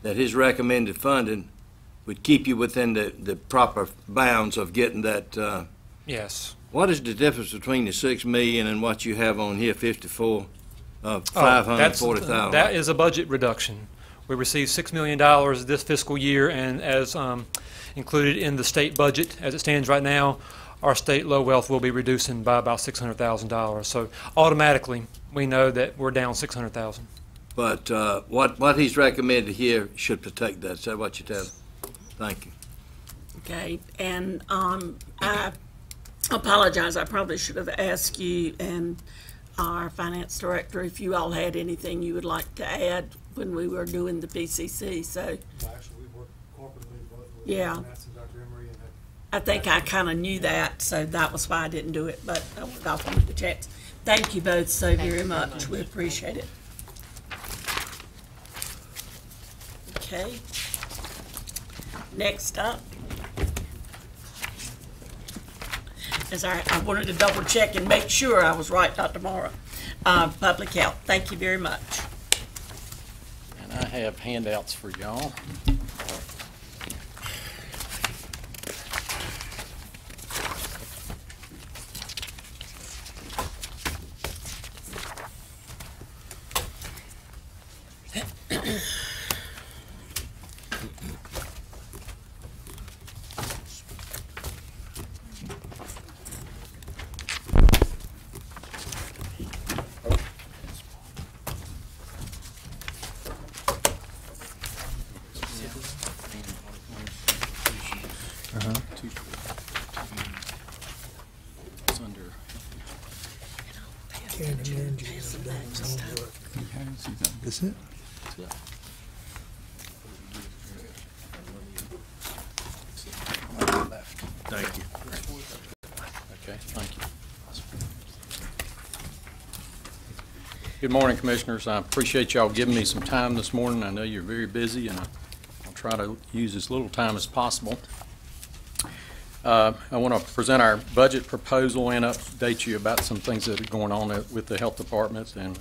that his recommended funding would keep you within the proper bounds of getting that. Yes. What is the difference between the $6 million and what you have on here, 54? 540,000. That is a budget reduction. We received $6 million this fiscal year, and as included in the state budget as it stands right now, our state low wealth will be reducing by about $600,000. So automatically, we know that we're down $600,000. But what he's recommended here should protect that. Is that what you tell him? Thank you. Okay, and I apologize. I probably should have asked you and our finance director if you all had anything you would like to add when we were doing the PCC. So actually, we work corporately both with yeah, Dr. Emery and I think I kind of knew that, so that was why I didn't do it. But I wanted to check. Thank you both so very much. We appreciate it. Okay. Next up. I wanted to double check and make sure I was right, Dr. Morrow. Public health. Thank you very much. And I have handouts for y'all. It's under. County manager has done his homework. Is it? Thank you. Okay, thank you. Good morning, Commissioners. I appreciate y'all giving me some time this morning. I know you're very busy, and I'll try to use as little time as possible. I want to present our budget proposal and update you about some things that are going on with the health department, and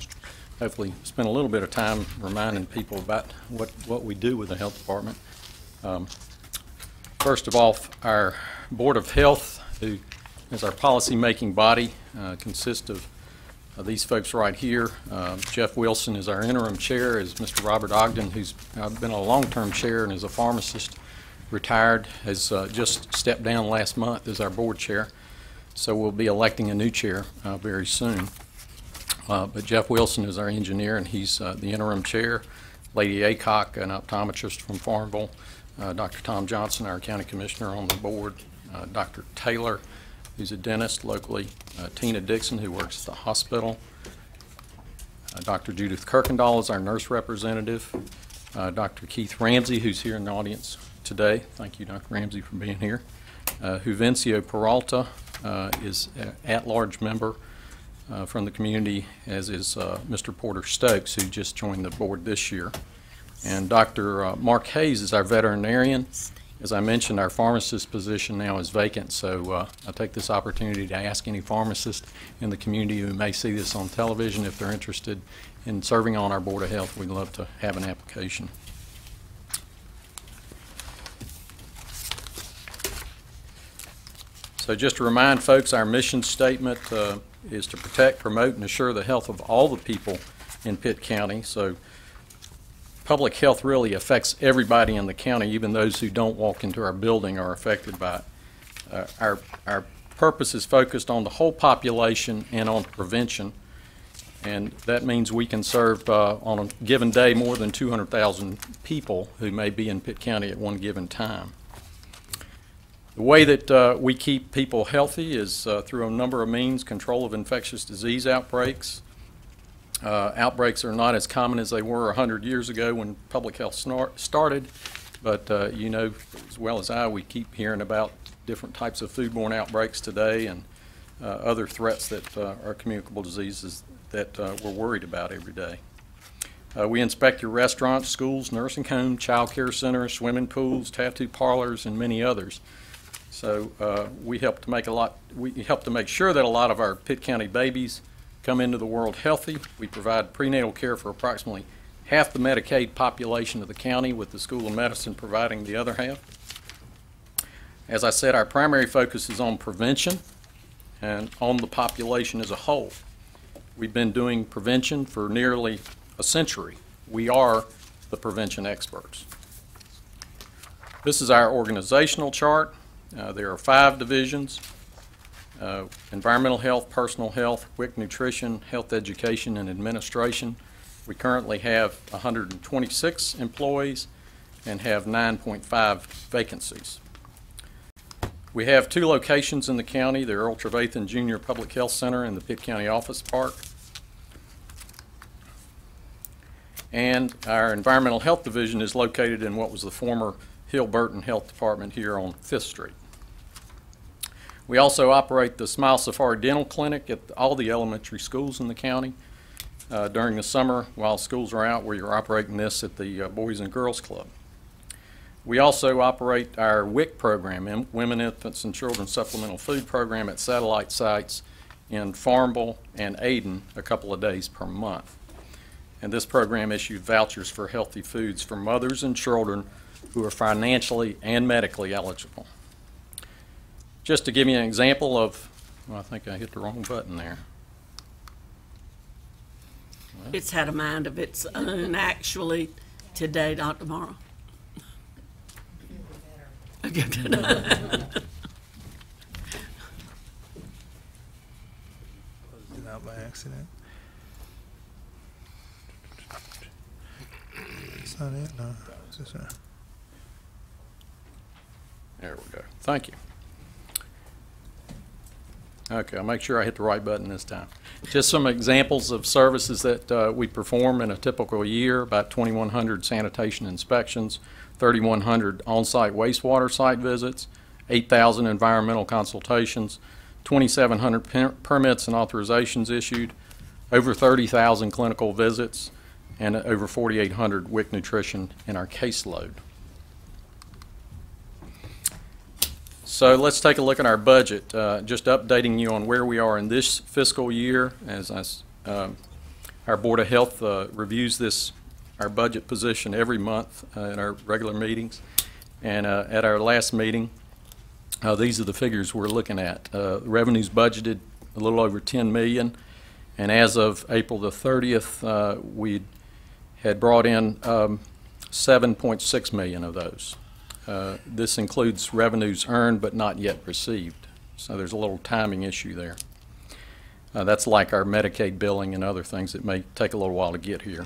hopefully spend a little bit of time reminding people about what we do with the health department. First of all, our Board of Health, who is our policy-making body, consists of these folks right here. Jeff Wilson is our interim chair, is Mr. Robert Ogden, who's been a long-term chair and is a pharmacist, retired, has just stepped down last month as our board chair. So we'll be electing a new chair very soon. But Jeff Wilson is our engineer, and he's the interim chair. Lady Aycock, an optometrist from Farmville. Dr. Tom Johnson, our county commissioner on the board. Dr. Taylor, who's a dentist locally. Tina Dixon, who works at the hospital. Dr. Judith Kirkendall is our nurse representative. Dr. Keith Ramsey, who's here in the audience today. Thank you, Dr. Ramsey, for being here. Juvencio Peralta is an at-large member from the community, as is Mr. Porter Stokes, who just joined the board this year. And Dr. Mark Hayes is our veterinarian. As I mentioned, our pharmacist position now is vacant, so I'll take this opportunity to ask any pharmacist in the community who may see this on television, if they're interested in serving on our Board of Health, we'd love to have an application. So just to remind folks, our mission statement is to protect, promote, and assure the health of all the people in Pitt County. So public health really affects everybody in the county, even those who don't walk into our building are affected by it. Our purpose is focused on the whole population and on prevention, and that means we can serve on a given day more than 200,000 people who may be in Pitt County at one given time. The way that we keep people healthy is through a number of means: control of infectious disease outbreaks. Outbreaks are not as common as they were 100 years ago when public health started, but you know as well as I, we keep hearing about different types of foodborne outbreaks today and other threats that are communicable diseases that we're worried about every day. We inspect your restaurants, schools, nursing homes, child care centers, swimming pools, tattoo parlors, and many others. So we help to make sure that a lot of our Pitt County babies come into the world healthy. We provide prenatal care for approximately half the Medicaid population of the county, with the School of Medicine providing the other half. As I said, our primary focus is on prevention and on the population as a whole. We've been doing prevention for nearly a century. We are the prevention experts. This is our organizational chart. There are 5 divisions: environmental health, personal health, quick nutrition, health education, and administration. We currently have 126 employees and have 9.5 vacancies. We have 2 locations in the county: the Earl Trevathan Jr. Public Health Center and the Pitt County Office Park. And our environmental health division is located in what was the former Hill Burton Health Department here on 5th Street. We also operate the Smile Safari Dental Clinic at all the elementary schools in the county. During the summer, while schools are out, we are operating this at the Boys and Girls Club. We also operate our WIC program, Women, Infants, and Children Supplemental Food Program, at satellite sites in Farmville and Ayden a couple of days per month. And this program issues vouchers for healthy foods for mothers and children who are financially and medically eligible. Just to give you an example of, well, I think I hit the wrong button there. It's had a mind of its own, actually, today, not tomorrow. Was it out by accident? It's not it, no. It's just There we go. Thank you. Okay, I'll make sure I hit the right button this time. Just some examples of services that we perform in a typical year: about 2,100 sanitation inspections, 3,100 on-site wastewater site visits, 8,000 environmental consultations, 2,700 permits and authorizations issued, over 30,000 clinical visits, and over 4,800 WIC nutrition in our caseload. So let's take a look at our budget. Just updating you on where we are in this fiscal year. Our Board of Health reviews our budget position every month in our regular meetings. And at our last meeting, these are the figures we're looking at. Revenues budgeted a little over $10 million, and as of April the 30th, we had brought in $7.6 million of those. This includes revenues earned but not yet received, so there's a little timing issue there. That's like our Medicaid billing and other things that may take a little while to get here.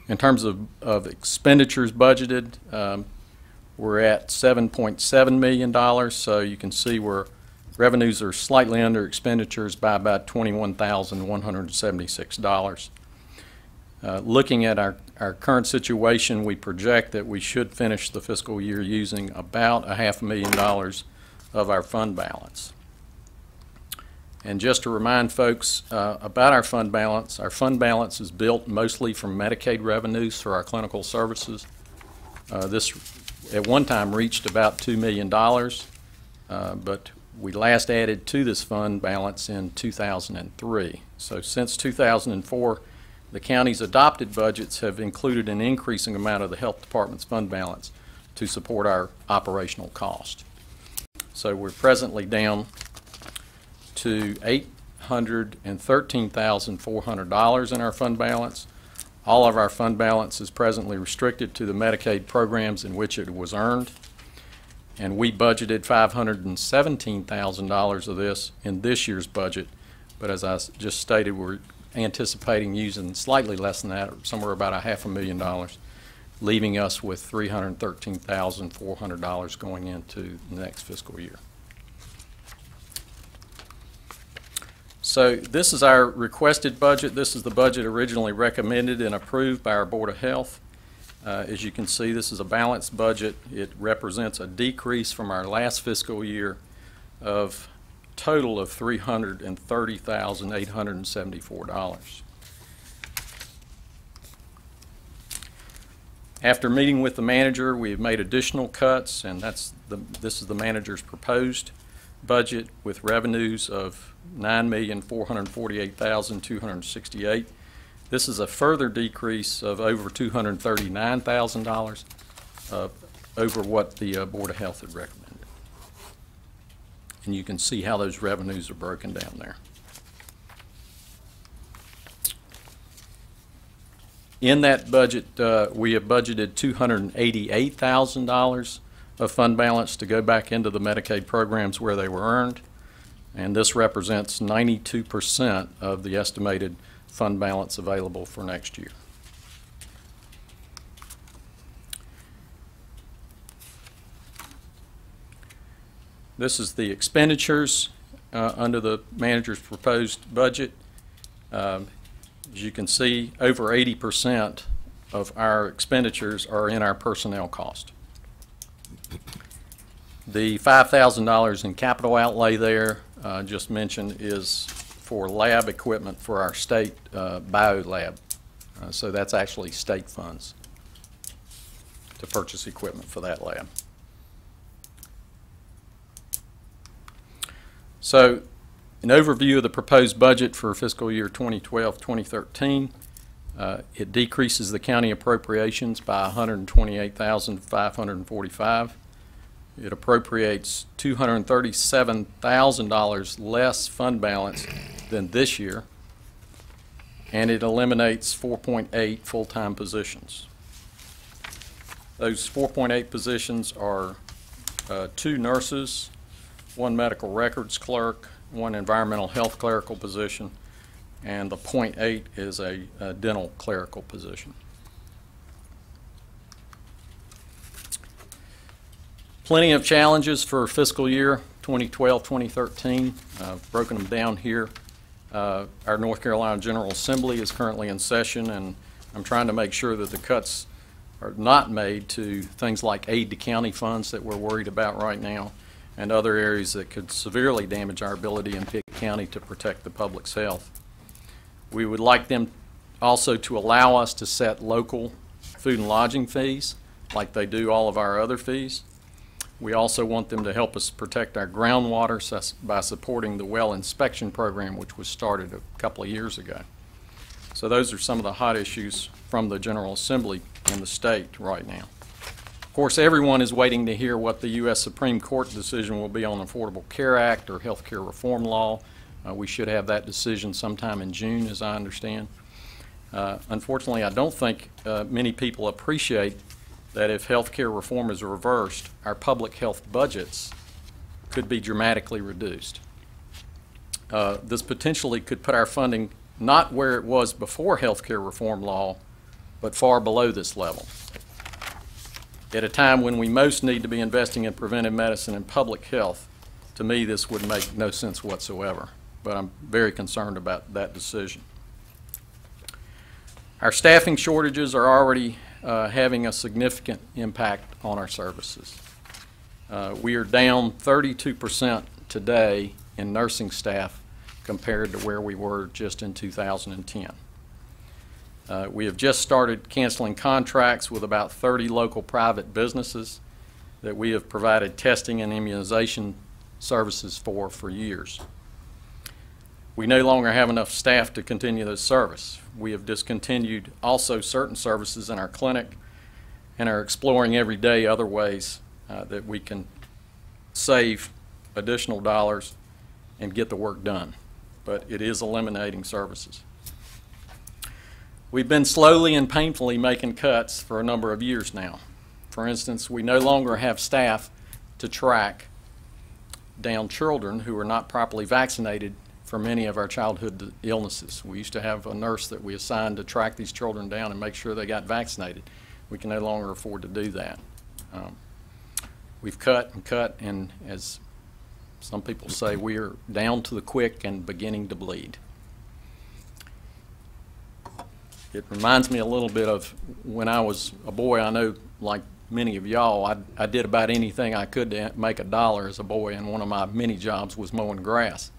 In terms of expenditures budgeted, we're at $7.7 million, so you can see where revenues are slightly under expenditures by about $21,176. Looking at our current situation, we project that we should finish the fiscal year using about $500,000 of our fund balance. And just to remind folks about our fund balance is built mostly from Medicaid revenues for our clinical services. This at one time reached about $2 million, but we last added to this fund balance in 2003. So since 2004, the county's adopted budgets have included an increasing amount of the health department's fund balance to support our operational cost. So we're presently down to $813,400 in our fund balance. All of our fund balance is presently restricted to the Medicaid programs in which it was earned, and we budgeted $517,000 of this in this year's budget, but as I just stated, we're anticipating using slightly less than that, or somewhere about $500,000, leaving us with $313,400 going into the next fiscal year. So this is our requested budget. This is the budget originally recommended and approved by our Board of Health. As you can see, this is a balanced budget. It represents a decrease from our last fiscal year of total of $330,874. After meeting with the manager, we have made additional cuts, and this is the manager's proposed budget with revenues of $9,448,268. This is a further decrease of over $239,000 over what the Board of Health had recommended. And you can see how those revenues are broken down there. In that budget, we have budgeted $288,000 of fund balance to go back into the Medicaid programs where they were earned, and this represents 92% of the estimated fund balance available for next year. This is the expenditures under the manager's proposed budget. As you can see, over 80% of our expenditures are in our personnel cost. The $5,000 in capital outlay there, just mentioned, is for lab equipment for our state bio lab. So that's actually state funds to purchase equipment for that lab. So an overview of the proposed budget for fiscal year 2012-2013. It decreases the county appropriations by $128,545. It appropriates $237,000 less fund balance than this year, and it eliminates 4.8 full-time positions. Those 4.8 positions are 2 nurses, 1 medical records clerk, 1 environmental health clerical position, and the 0.8 is a dental clerical position. Plenty of challenges for fiscal year 2012-2013. Broken them down here. Our North Carolina General Assembly is currently in session, and I'm trying to make sure that the cuts are not made to things like aid to county funds that we're worried about right now, and other areas that could severely damage our ability in Pitt County to protect the public's health. We would like them also to allow us to set local food and lodging fees like they do all of our other fees. We also want them to help us protect our groundwater by supporting the well inspection program, which was started a couple of years ago. So those are some of the hot issues from the General Assembly in the state right now. Of course, everyone is waiting to hear what the U.S. Supreme Court decision will be on the Affordable Care Act or health care reform law. We should have that decision sometime in June, as I understand. Unfortunately, I don't think many people appreciate that if health care reform is reversed, our public health budgets could be dramatically reduced. This potentially could put our funding not where it was before health care reform law, but far below this level. At a time when we most need to be investing in preventive medicine and public health, to me this would make no sense whatsoever, but I'm very concerned about that decision. Our staffing shortages are already having a significant impact on our services. We are down 32% today in nursing staff compared to where we were just in 2010. We have just started canceling contracts with about 30 local private businesses that we have provided testing and immunization services for years. We no longer have enough staff to continue this service. We have discontinued also certain services in our clinic and are exploring every day other ways that we can save additional dollars and get the work done. But it is eliminating services. We've been slowly and painfully making cuts for a number of years now. For instance, we no longer have staff to track down children who are not properly vaccinated for many of our childhood illnesses. We used to have a nurse that we assigned to track these children down and make sure they got vaccinated. We can no longer afford to do that. We've cut and cut, and as some people say, we are down to the quick and beginning to bleed. It reminds me a little bit of when I was a boy. I know, like many of y'all, I did about anything I could to make a dollar as a boy, and one of my many jobs was mowing grass.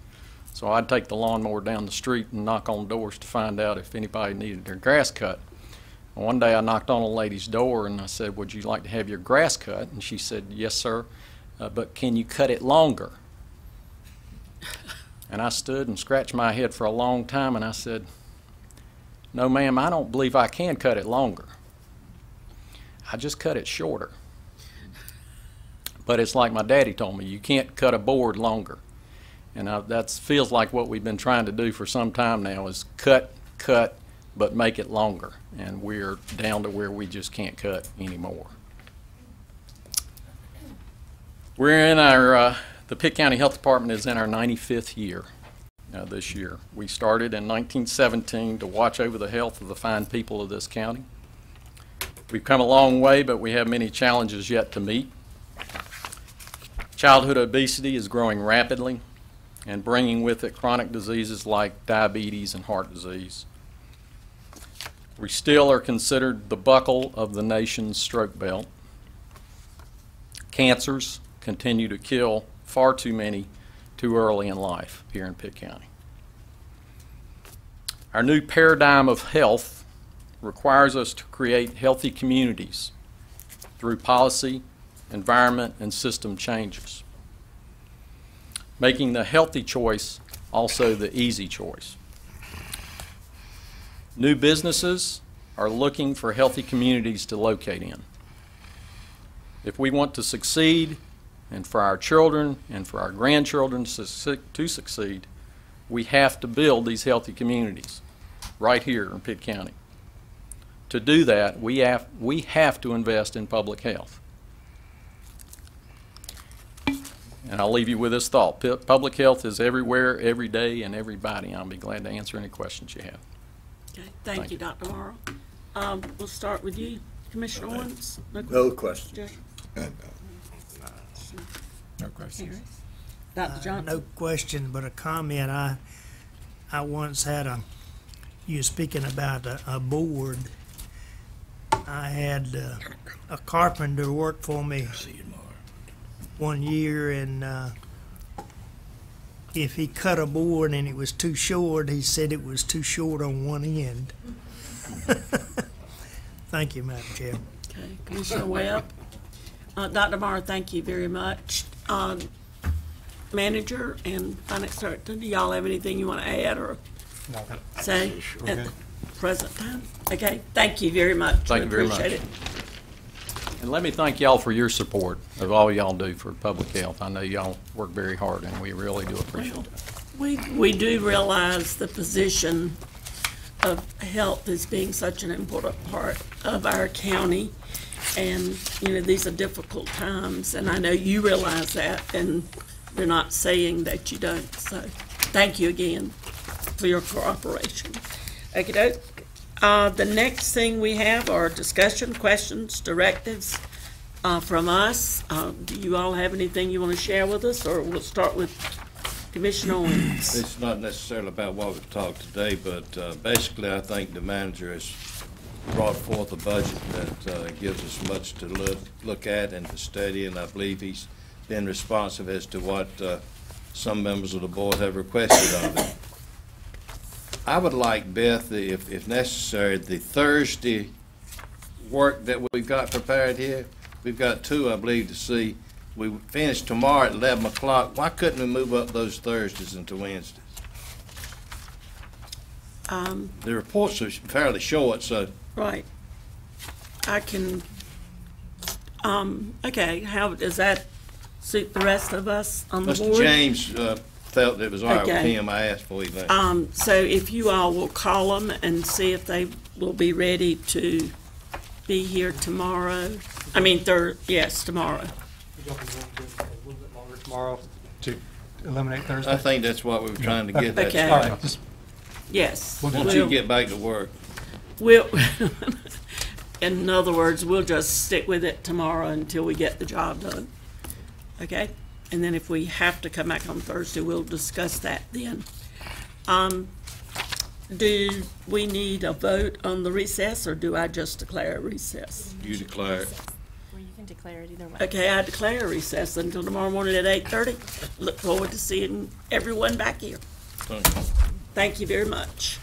So I'd take the lawnmower down the street and knock on doors to find out if anybody needed their grass cut. One day I knocked on a lady's door and I said, "Would you like to have your grass cut?" And she said, "Yes, sir, but can you cut it longer?" And I stood and scratched my head for a long time and I said, "No, ma'am, I don't believe I can cut it longer. I just cut it shorter." But it's like my daddy told me, you can't cut a board longer. And that feels like what we've been trying to do for some time now is cut, but make it longer. And we're down to where we just can't cut anymore. We're in our, the Pitt County Health Department is in our 95th year this year. We started in 1917 to watch over the health of the fine people of this county. We've come a long way, but we have many challenges yet to meet. Childhood obesity is growing rapidly and bringing with it chronic diseases like diabetes and heart disease. We still are considered the buckle of the nation's stroke belt. Cancers continue to kill far too many too early in life here in Pitt County. Our new paradigm of health requires us to create healthy communities through policy, environment, and system changes, making the healthy choice also the easy choice. New businesses are looking for healthy communities to locate in. If we want to succeed, and for our children and for our grandchildren to succeed, we have to build these healthy communities right here in Pitt County. To do that, we have to invest in public health. And I'll leave you with this thought. Public health is everywhere, every day, and everybody. I'll be glad to answer any questions you have. Okay, thank you, Dr. Morrow. We'll start with you, Commissioner Owens. No question. questions. Dr. Johnson? No question, but a comment. I once had you were speaking about a board. I had a carpenter work for me one year, and if he cut a board and it was too short, he said it was too short on one end. Thank you, Madam Chair. Okay, Commissioner Webb. Dr. Morrow, thank you very much. Manager and Finance Director, do y'all have anything you want to add or say at the present time? Okay, thank you very much. Thank you very much. Appreciate it. And let me thank y'all for your support of all y'all do for public health. I know y'all work very hard, and we really do appreciate it. We do realize the position of health as being such an important part of our county. And, you know, these are difficult times, and I know you realize that, and they're not saying that you don't. So thank you again for your cooperation. Okay, the next thing we have are discussion, questions, directives from us. Do you all have anything you want to share with us, or we'll start with Commissioner Owens? It's not necessarily about what we've talked today, but basically I think the manager has brought forth a budget that gives us much to look at and to study, and I believe he's been responsive as to what some members of the board have requested of him. I would like, Beth, if necessary, the Thursday work that we've got prepared here, we've got two, I believe, to see. We finish tomorrow at 11 o'clock. Why couldn't we move up those Thursdays into Wednesdays? The reports are fairly short, so. Right. I can, okay, how does that suit the rest of us on the board? Mr. James felt it was all right with Okay. him. I asked for him. So if you all will call them and see if they will be ready to be here tomorrow. I mean, yes, tomorrow. Y'all can go a little bit longer tomorrow to eliminate Thursday. I think that's what we were trying to get at. Okay. All right, just Yes. Once you get back to work. We'll, in other words, we'll just stick with it tomorrow until we get the job done. Okay? And then if we have to come back on Thursday, we'll discuss that then. Do we need a vote on the recess, or do I just declare a recess? You declare it. Well, you can declare it either way. Okay, I declare a recess until tomorrow morning at 8:30. Look forward to seeing everyone back here. Thank you. Thank you very much.